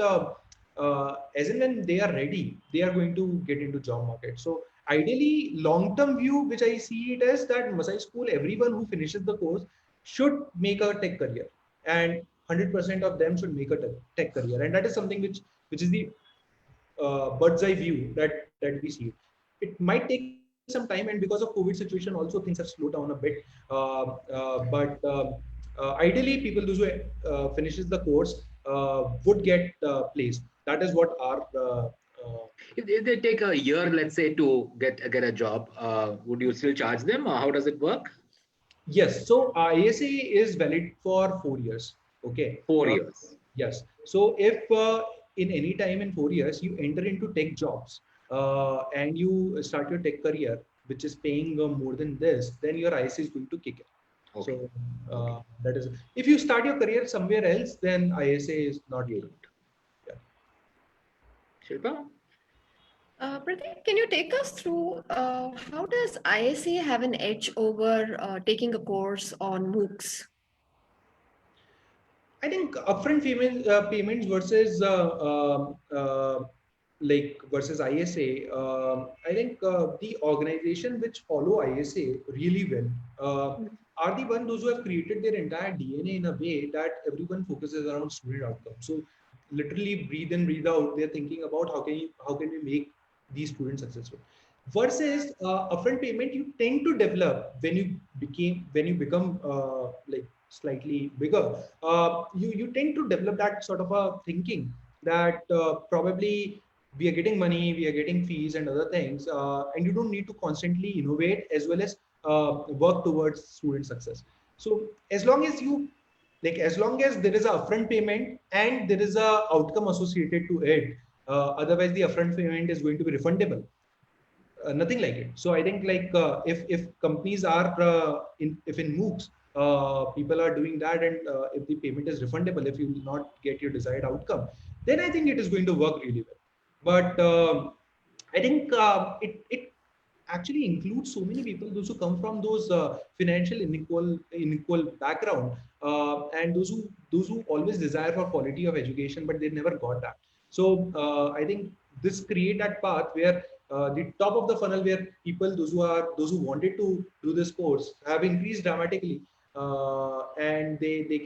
as and when they are ready, they are going to get into job market. So ideally, long term view, which I see it as, that Masai School, everyone who finishes the course should make a tech career, and 100% of them should make a tech career, and that is something which is the bird's eye view that we see. It might take some time, and because of COVID situation also things have slowed down a bit, but ideally people those who finishes the course would get placed. That is what our If they take a year, let's say, to get a job, would you still charge them, or how does it work? yes. So ISA is valid for 4 years. Okay. 4 years. Yes. So if in any time in 4 years you enter into tech jobs, and you start your tech career, which is paying more than this, then your ISA is going to kick in. Okay. So Okay. that is, if you start your career somewhere else, then ISA is not You good. don't. Yeah. Shilpa? Prateek, can you take us through how does ISA have an edge over taking a course on MOOCs? I think upfront payments versus like versus ISA. I think the organization which follow ISA really well are the one those who have created their entire DNA in a way that everyone focuses around student outcome. So literally breathe in, breathe out. They're thinking about how can we make these students successful. Versus upfront payment, you tend to develop when you become like slightly bigger. You tend to develop that sort of a thinking that probably we are getting money, we are getting fees and other things, and you don't need to constantly innovate as well as work towards student success. So as long as you as long as there is a upfront payment and there is a outcome associated to it, otherwise the upfront payment is going to be refundable. Nothing like it. So I think if companies are if in MOOCs people are doing that, and if the payment is refundable if you will not get your desired outcome, then I think it is going to work really well. But I think it actually includes so many people, those who come from those financial unequal background, and those who always desire for quality of education, but they never got that. So I think this create that path where the top of the funnel, where people those who wanted to do this course have increased dramatically, and they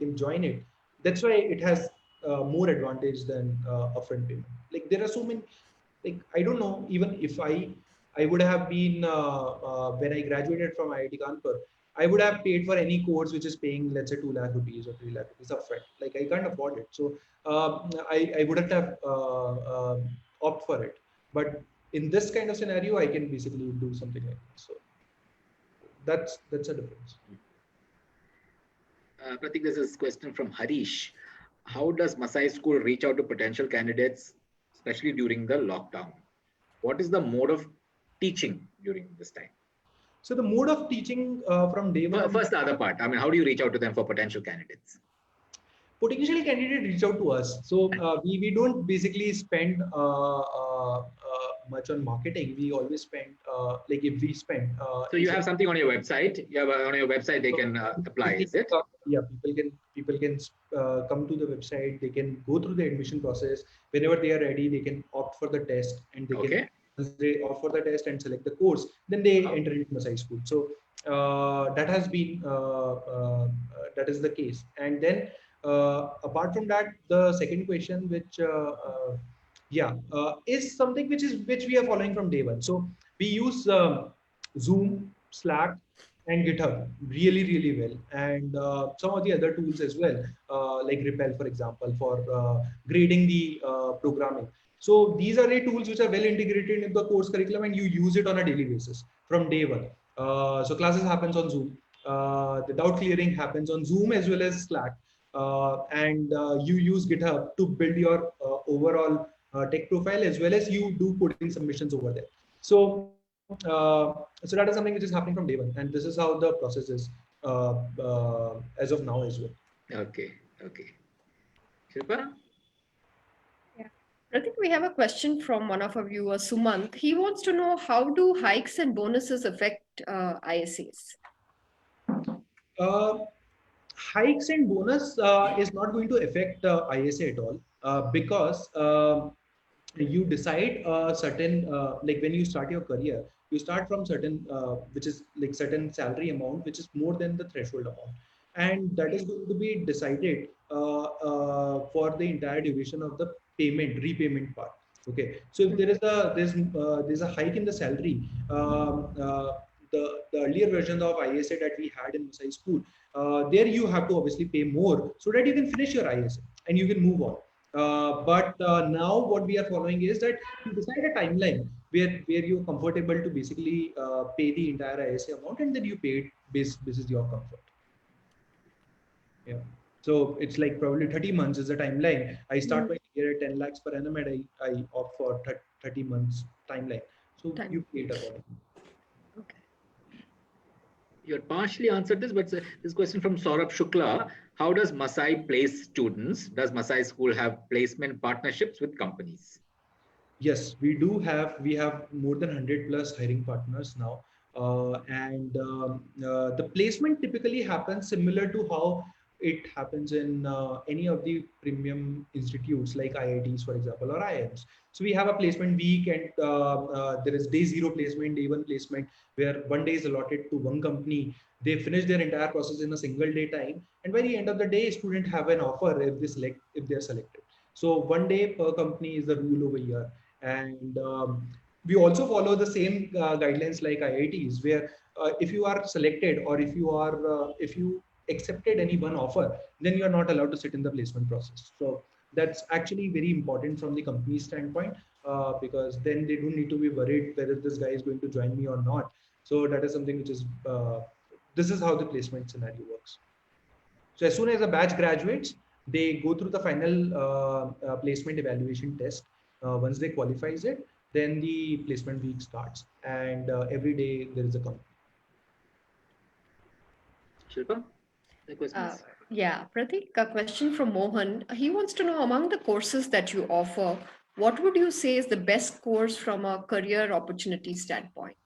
can join it. That's why it has more advantage than upfront payment. Like there are so many, like I don't know, even if I would have been when I graduated from IIT Kanpur, I would have paid for any course which is paying, let's say, 2 lakh rupees or 3 lakh rupees upfront. Like I can't afford it, so I wouldn't have opt for it. But in this kind of scenario, I can basically do something like this. So that's a difference. Pratik, this is a question from Harish. How does Masai School reach out to potential candidates, especially during the lockdown? What is the mode of teaching during this time? So the mode of teaching from day one. First, the other part. I mean, how do you reach out to them for potential candidates? Potential candidate reach out to us. So we don't basically spend much on marketing. We always spend like if we spend. So you have something on your website. You have on your website they can apply. Is it? Yeah, people can come to the website. They can go through the admission process. Whenever they are ready, they can opt for the test, and they can, once they opt for the test and select the course, then they enter into Masai School. So that has been that is the case. And then apart from that, the second question, which is something which we are following from day one. So we use Zoom, Slack, and GitHub really well, and some of the other tools as well, like Repel, for example, for grading the programming. So these are the tools which are well integrated in the course curriculum, and you use it on a daily basis from day one. So classes happens on Zoom. The doubt clearing happens on Zoom as well as Slack, and you use GitHub to build your overall tech profile, as well as you do coding submissions over there. So that is something which is happening from day one, and this is how the process is as of now as well. Okay. Shilpa? Yeah. I think we have a question from one of our viewers, Sumant. He wants to know, how do hikes and bonuses affect ISAs? Hikes and bonus is not going to affect ISA at all, because you decide certain like when you start your career, you start from certain which is like certain salary amount which is more than the threshold amount, and that is going to be decided for the entire duration of the repayment part. Okay, so if there's a hike in the salary, the earlier version of ISA that we had in Masai School, there you have to obviously pay more so that you can finish your ISA and you can move on. But now what we are following is that you decide a timeline where you're comfortable to basically pay the entire ISA amount, and then you pay it basis your comfort. Yeah. So it's like probably 30 months is the timeline. I start my year at 10 lakhs per annum, and I opt for 30 months timeline. So you pay it accordingly. Okay. You had partially answered this, but this question from Techies Shukla: how does Masai place students? Does Masai School have placement partnerships with companies? Yes, we do have. We have more than 100 plus hiring partners now, and the placement typically happens similar to how it happens in any of the premium institutes like IITs, for example, or IIMs. So we have a placement week, and there is day zero placement, day one placement, where one day is allotted to one company. They finish their entire process in a single day time, and by the end of the day, students have an offer if they are selected. So one day per company is the rule over here, and we also follow the same guidelines like IITs, where if you are selected, or if you accepted any one offer, then you are not allowed to sit in the placement process. So that's actually very important from the company standpoint, because then they don't need to be worried whether this guy is going to join me or not. So that is something which is this is how the placement scenario works. So as soon as a batch graduates, they go through the final placement evaluation test. Once they qualifies it, then the placement week starts, and every day there is a company. Shilpa, the questions? Yeah, Prateek, a question from Mohan. He wants to know, among the courses that you offer, what would you say is the best course from a career opportunity standpoint?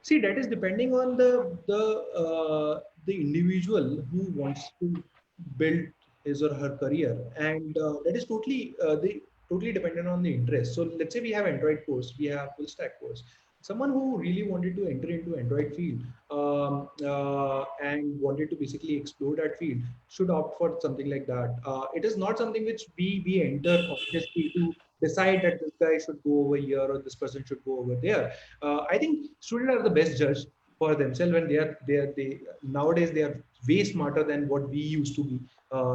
See, that is depending on the individual who wants to build his or her career, and that is totally dependent on the interest. So let's say we have Android course, we have full stack course. Someone who really wanted to enter into Android field, and wanted to basically explore that field, should opt for something like that. It is not something which we enter obviously to decide that this guy should go over here or this person should go over there. I think students are the best judge for themselves, and they nowadays they are way smarter than what we used to be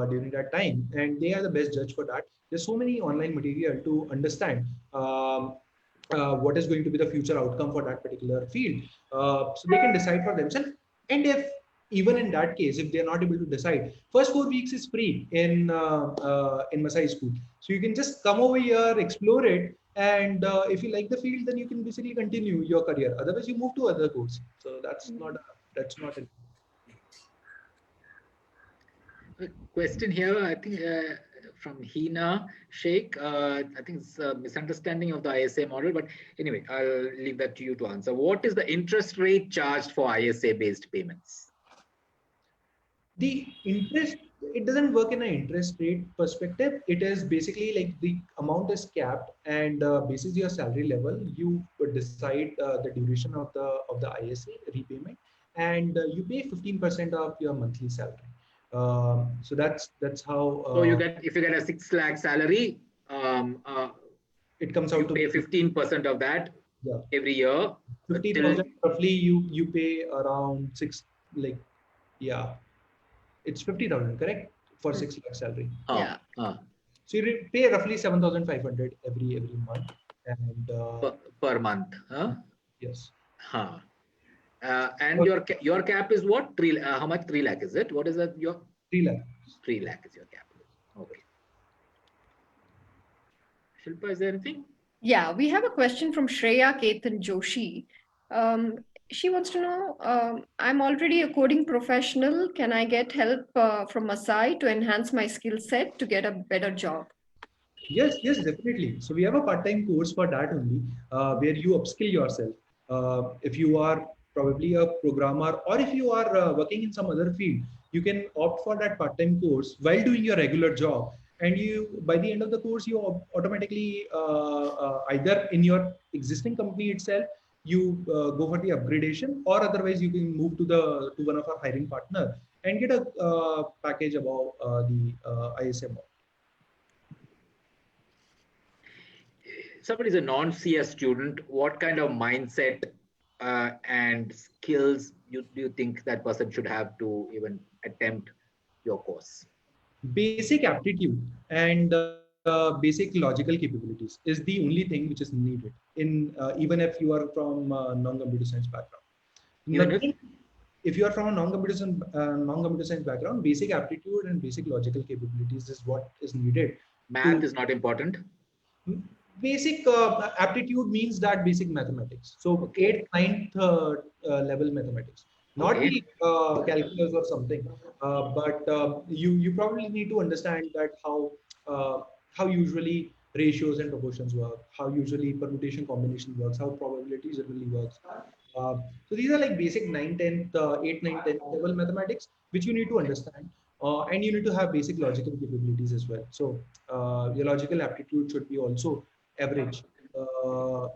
during that time, and they are the best judge for that. There's so many online material to understand what is going to be the future outcome for that particular field, so they can decide for themselves. And if even in that case, if they're not able to decide, first 4 weeks is free in Masai School. So you can just come over here, explore it, and if you like the field, then you can basically continue your career. Otherwise, you move to other course. So that's not a A question here, I think from Hina Sheikh. I think it's a misunderstanding of the ISA model, but anyway, I'll leave that to you to answer. What is the interest rate charged for ISA-based payments? The interest, it doesn't work in an interest rate perspective. It is basically like the amount is capped, and basis your salary level, you decide the duration of the ISA repayment, and you pay 15% of your monthly salary. So that's how So you get, if you get a 6 lakh salary, it comes you out to pay 15% of that yeah, every year. 50,000 roughly. You pay around six, like, yeah, it's 50,000, correct, for 6 lakh salary. Yeah. So you pay roughly 7,500 every month, and per month. yes. And your cap is what? How much? 3 lakh is it? What is that? Your 3 lakh. 3 lakh is your cap. Okay. Shilpa, is there anything? Yeah, we have a question from Shreya Ketan Joshi. She wants to know, I'm already a coding professional. Can I get help from Masai to enhance my skill set to get a better job? Yes, definitely. So we have a part-time course for that only, where you upskill yourself. If you are probably a programmer, or if you are working in some other field, you can opt for that part-time course while doing your regular job. And you, by the end of the course, you automatically either in your existing company itself, you go for the upgradation, or otherwise you can move to one of our hiring partner and get a package above the ISM. Somebody is a non-CS student. What kind of mindset and skills do you think that person should have to even attempt your course? Basic aptitude and basic logical capabilities is the only thing which is needed in even if you are from non-computer science background. Nothing. If you are from a non-computer science background, basic aptitude and basic logical capabilities is what is needed. Math is not important. Basic aptitude means that basic mathematics. So 8th, 9th level mathematics, not the calculus or something, but you probably need to understand that how usually ratios and proportions work, how usually permutation combination works, how probability generally works. So these are like basic 9, 10th, 8, 9, 10th level mathematics, which you need to understand. And you need to have basic logical capabilities as well. So your logical aptitude should be also average.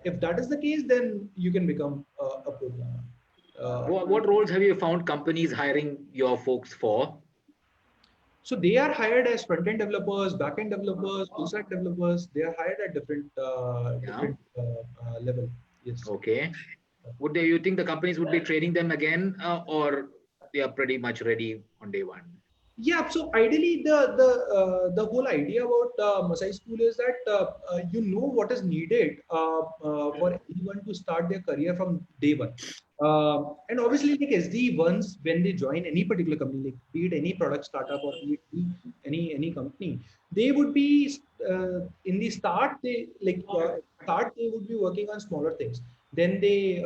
If that is the case, then you can become a programmer. What roles have you found companies hiring your folks for? So they are hired as front-end developers, back-end developers, full-stack developers. They are hired at different level. Yes. Okay. Would you think the companies would be training them again, or they are pretty much ready on day one? Yeah, so ideally the whole idea about Masai School is that you know what is needed for anyone to start their career from day one. And obviously, like SD ones, when they join any particular company, like be it any product startup or be it any company, they would be in the start they would be working on smaller things. Then they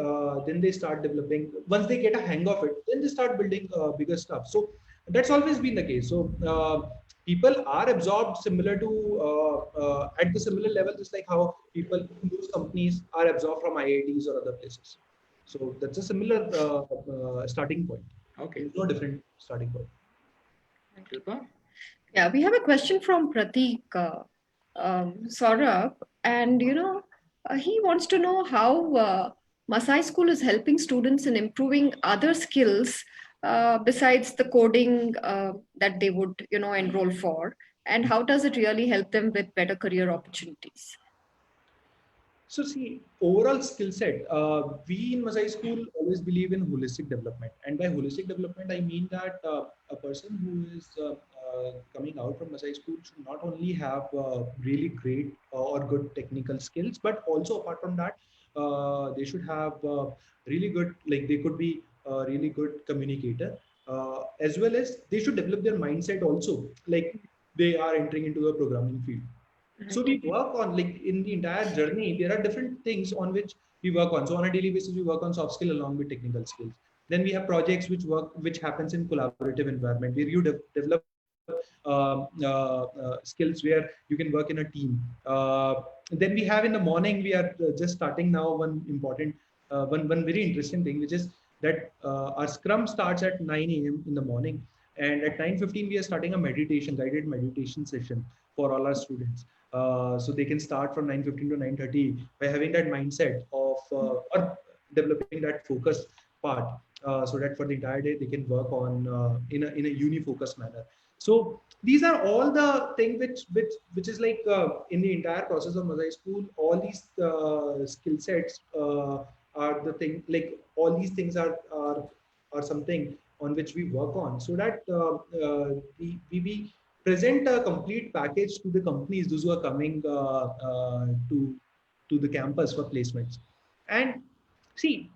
start developing. Once they get a hang of it, then they start building bigger stuff. So that's always been the case. So people are absorbed similar to at the similar level, just like how people in those companies are absorbed from IITs or other places. So that's a similar starting point. Okay. There's no different starting point. Yeah, we have a question from Prateek Saurabh, and he wants to know how Masai School is helping students in improving other skills besides the coding that they would enroll for, and how does it really help them with better career opportunities? So see, overall skill set, we in Masai School always believe in holistic development. And by holistic development, I mean that a person who is coming out from Masai School should not only have really great or good technical skills, but also apart from that, they should have really good, like they could be a really good communicator, as well as they should develop their mindset also, like they are entering into the programming field. So we work on, like in the entire journey, there are different things on which we work on. So on a daily basis, we work on soft skill along with technical skills. Then we have projects which happens in collaborative environment where you develop skills where you can work in a team. Then we have in the morning, we are just starting now one important, one very interesting thing, which is that our scrum starts at 9 a.m. in the morning. And at 9:15, we are starting a guided meditation session for all our students. So they can start from 9:15 to 9:30 by having that mindset of or developing that focus part, so that for the entire day they can work on in a uni-focused manner. So these are all the things which is like in the entire process of Masai School. All these skill sets are the thing. Like all these things are something on which we work on, so that we present a complete package to the companies, those who are coming to the campus for placements. And see,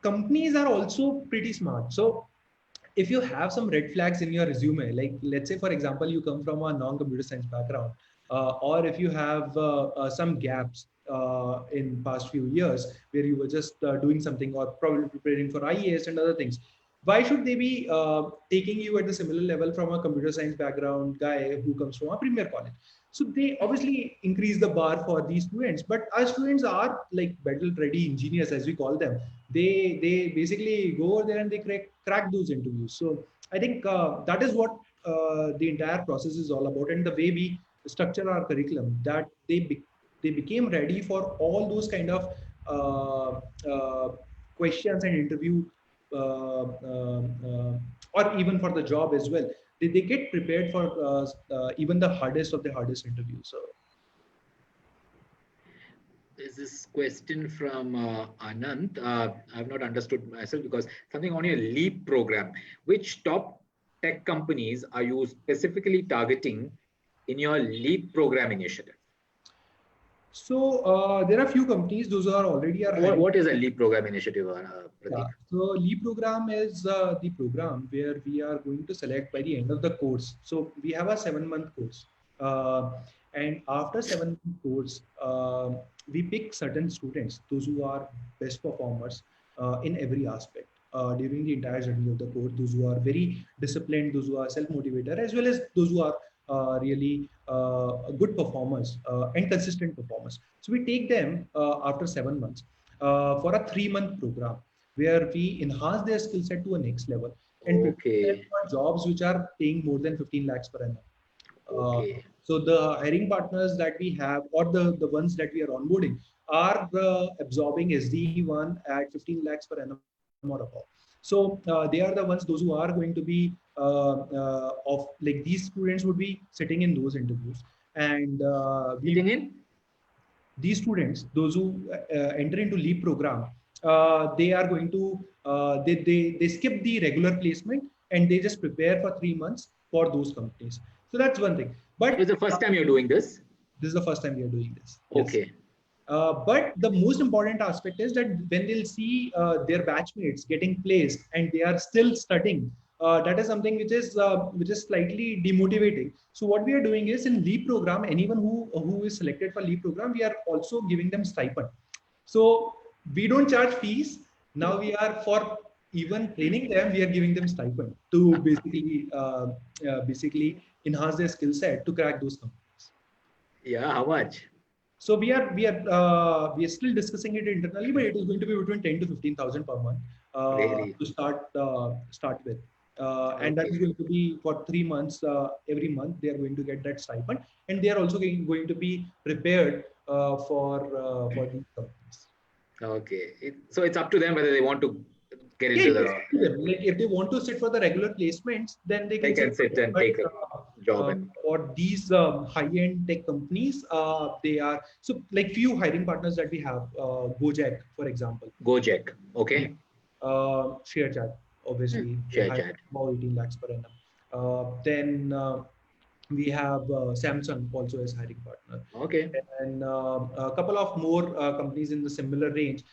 companies are also pretty smart. So if you have some red flags in your resume, like let's say, for example, you come from a non-computer science background, or if you have some gaps in past few years where you were just doing something or probably preparing for IAS and other things, why should they be taking you at the similar level from a computer science background guy who comes from a premier college? So they obviously increase the bar for these students, but our students are like battle ready engineers, as we call them. They basically go over there and they crack those interviews. So I think that is what the entire process is all about, and the way we structure our curriculum, that they became ready for all those kind of questions and interview, or even for the job as well. They get prepared for even the hardest of the hardest interviews. So There's this question from Anand. I've not understood myself because something on your LEAP program. Which top tech companies are you specifically targeting in your LEAP program initiative? So there are few companies, those are already are. What is a LEAP program initiative, Prateek? Yeah. So LEAP program is the program where we are going to select by the end of the course. So we have a 7-month course, and after 7-month course, we pick certain students, those who are best performers in every aspect during the entire journey of the course. Those who are very disciplined, those who are self-motivated, as well as those who are really good performers and consistent performers. So we take them after 7 months for a 3-month program where we enhance their skill set to a next level and prepare them for jobs which are paying more than 15 lakhs per annum. So the hiring partners that we have, or the ones that we are onboarding, are absorbing SD1 at 15 lakhs per annum or above. So they are the ones, those who are going to be of like these students would be sitting in those interviews, and these students, those who enter into LEAP program, they are going to they skip the regular placement and they just prepare for 3 months for those companies. So that's one thing. But it's the first time you're doing this? This is the first time we are doing this. Okay. Yes. But the most important aspect is that when they'll see their batchmates getting placed and they are still studying, that is something which is slightly demotivating. So what we are doing is, in LEAP program, anyone who is selected for LEAP program, we are also giving them stipend. So we don't charge fees. Now we are, for even training them, we are giving them stipend to basically enhance their skill set to crack those companies. Yeah, how much? So we are still discussing it internally, but it is going to be between 10 to 15,000 per month really? to start with, and that is going to be for 3 months. Every month they are going to get that stipend, and they are also going to be prepared for these companies. Okay, so it's up to them whether they want to get into the. Like if they want to sit for the regular placements, then they can sit and take a job. For these high-end tech companies, they are, so like few hiring partners that we have, Gojek, for example. Gojek, okay. ShareChat, obviously. ShareChat. About 18 lakhs per annum. Then we have Samsung also as hiring partner. Okay. And a couple of more companies in the similar range,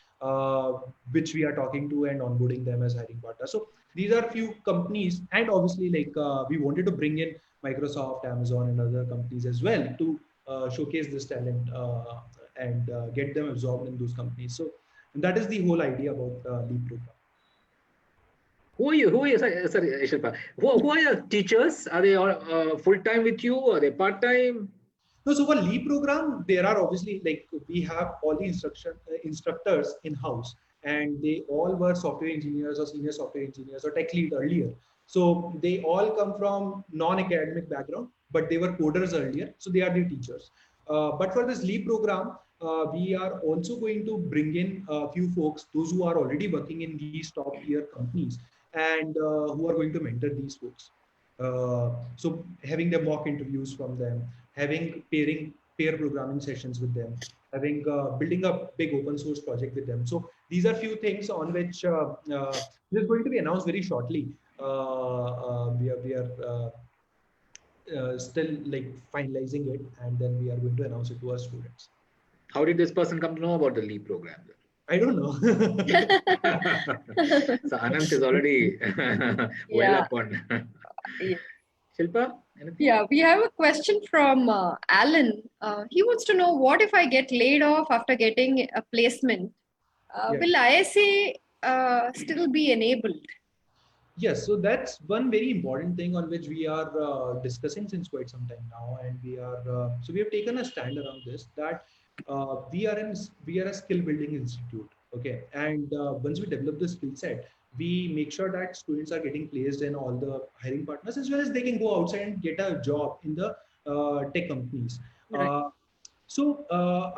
which we are talking to and onboarding them as hiring partners. So these are few companies, and obviously like we wanted to bring in Microsoft, Amazon, and other companies as well to showcase this talent and get them absorbed in those companies. So that is the whole idea about LEAP program. Who are you? Sorry, Shilpa. Who are your teachers? Are they all full time with you? Are they part time? No, so for Leap program, there are obviously like we have all the instructors in house, and they all were software engineers or senior software engineers or tech lead earlier. So they all come from non-academic background, but they were coders earlier, so they are the teachers. But for this Leap program, we are also going to bring in a few folks, those who are already working in these top tier companies, and who are going to mentor these folks. So having the mock interviews from them, having pair programming sessions with them, having building a big open source project with them. So these are few things on which this is going to be announced very shortly. We are still like finalizing it, and then we are going to announce it to our students. How did this person come to know about the LEAP program? I don't know. So Anant is already well Yeah. up on. Yeah. Shilpa, anything? Yeah, we have a question from Alan. He wants to know, what if I get laid off after getting a placement? Yeah. Will ISA still be enabled? Yes, so that's one very important thing on which we are discussing since quite some time now, and we have taken a stand around this that we are a skill building institute, okay, and once we develop the skill set, we make sure that students are getting placed in all the hiring partners as well as they can go outside and get a job in the tech companies. Right.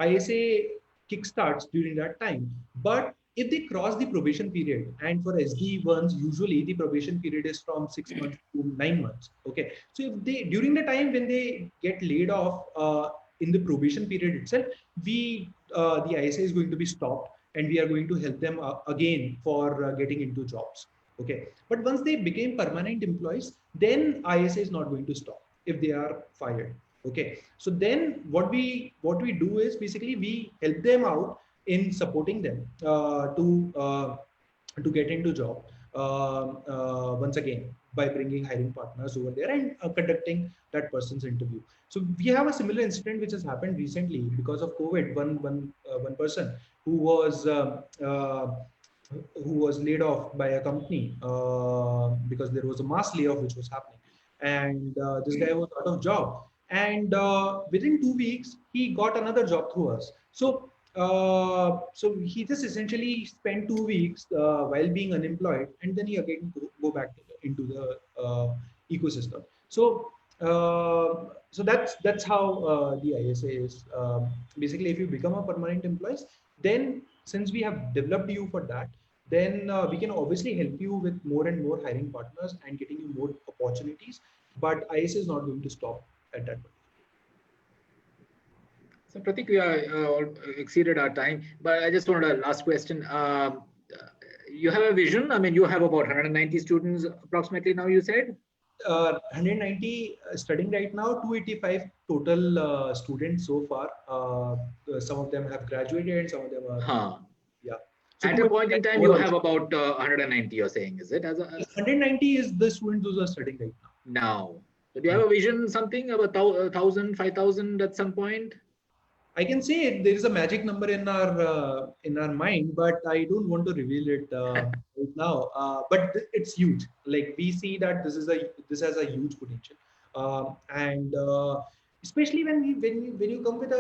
ISA kickstarts during that time, but if they cross the probation period, and for SD ones, usually the probation period is from 6 months to 9 months. Okay, so if they during the time when they get laid off in the probation period itself, the ISA is going to be stopped, and we are going to help them again for getting into jobs. Okay, but once they became permanent employees, then ISA is not going to stop if they are fired. Okay, so then what we do is basically we help them out in supporting them to get into job once again by bringing hiring partners over there and conducting that person's interview. So we have a similar incident which has happened recently because of COVID. One person who was uh, uh, who was laid off by a company because there was a mass layoff which was happening, and this guy was out of job, and within 2 weeks he got another job through us. So he just essentially spent 2 weeks while being unemployed, and then he again go back into the ecosystem. So that's how the ISA is. Basically, if you become a permanent employee, then since we have developed you for that, then we can obviously help you with more and more hiring partners and getting you more opportunities. But ISA is not going to stop at that point. So Prateek, we are exceeded our time, but I just wanted a last question. You have a vision. I mean, you have about 190 students approximately now, you said? 190 studying right now, 285 total students so far. Some of them have graduated and some of them are, yeah. So at a point in time, you have about 190, you're saying, is it? 190 is the students who are studying right now. Now, so do you have a vision, something about 1,000, 5,000 at some point? I can say there is a magic number in our mind, but I don't want to reveal it right now. But it's huge. Like we see that this has a huge potential, and especially when you come with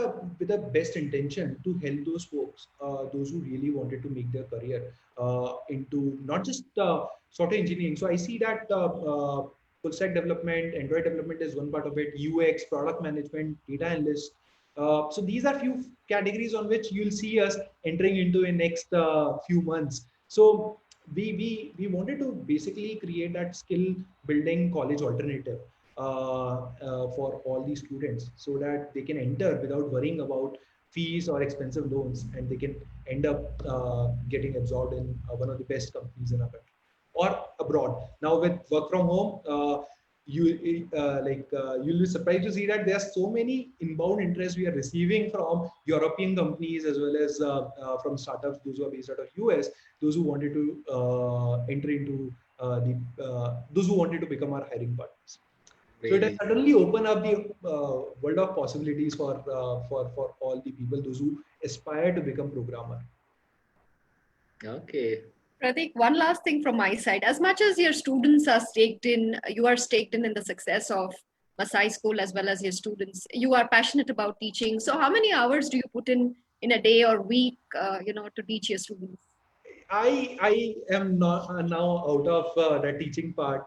a best intention to help those folks, those who really wanted to make their career into not just software engineering. So I see that. Full stack development, Android development is one part of it. UX, product management, data analyst. So these are few categories on which you'll see us entering into in next few months. So we wanted to basically create that skill building college alternative for all these students, so that they can enter without worrying about fees or expensive loans, and they can end up getting absorbed in one of the best companies in our country or abroad. Now with work from home, you'll be surprised to see that there are so many inbound interests we are receiving from European companies as well as from startups, those who are based out of US, those who wanted to enter into those who wanted to become our hiring partners. Really? So it has suddenly opened up the world of possibilities for all the people, those who aspire to become programmer. Okay. Prateek, one last thing from my side. As much as your students are staked in, you are staked in the success of Masai School as well as your students. You are passionate about teaching. So, how many hours do you put in a day or week, to teach your students? I am not now out of the teaching part.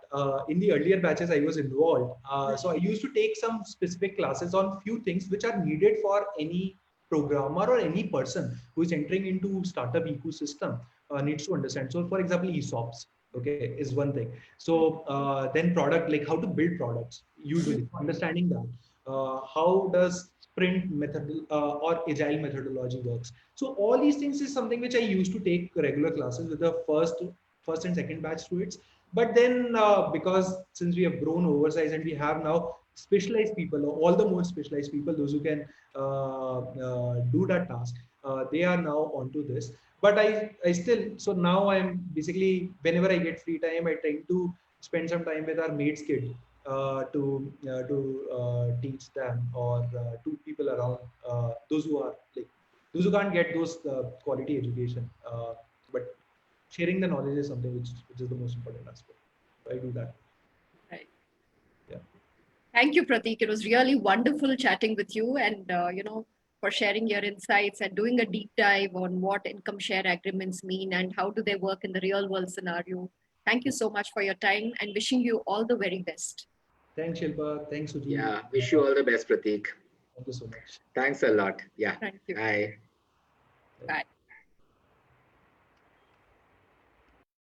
In the earlier batches, I was involved. So I used to take some specific classes on few things which are needed for any programmer or any person who is entering into startup ecosystem needs to understand. So, for example, ESOPs, okay, is one thing. So then product, like how to build products. Usually, understanding that how does sprint method or agile methodology works. So all these things is something which I used to take regular classes with the first and second batch students. But then because since we have grown oversized and we have now specialized people, all the more specialized people, those who can do that task, they are now onto this. But I still, so now I'm basically, whenever I get free time, I tend to spend some time with our mates kid to teach them or to people around those who are like those who can't get those quality education. But sharing the knowledge is something which is the most important aspect. So I do that. Right. Yeah. Thank you, Prateek. It was really wonderful chatting with you and, for sharing your insights and doing a deep dive on what income share agreements mean and how do they work in the real world scenario. Thank you so much for your time and wishing you all the very best. Thanks, Shilpa. Thanks, Suji. Yeah, wish you all the best, Prateek. Thank you so much. Thanks a lot. Yeah. Thank you. Bye. Bye.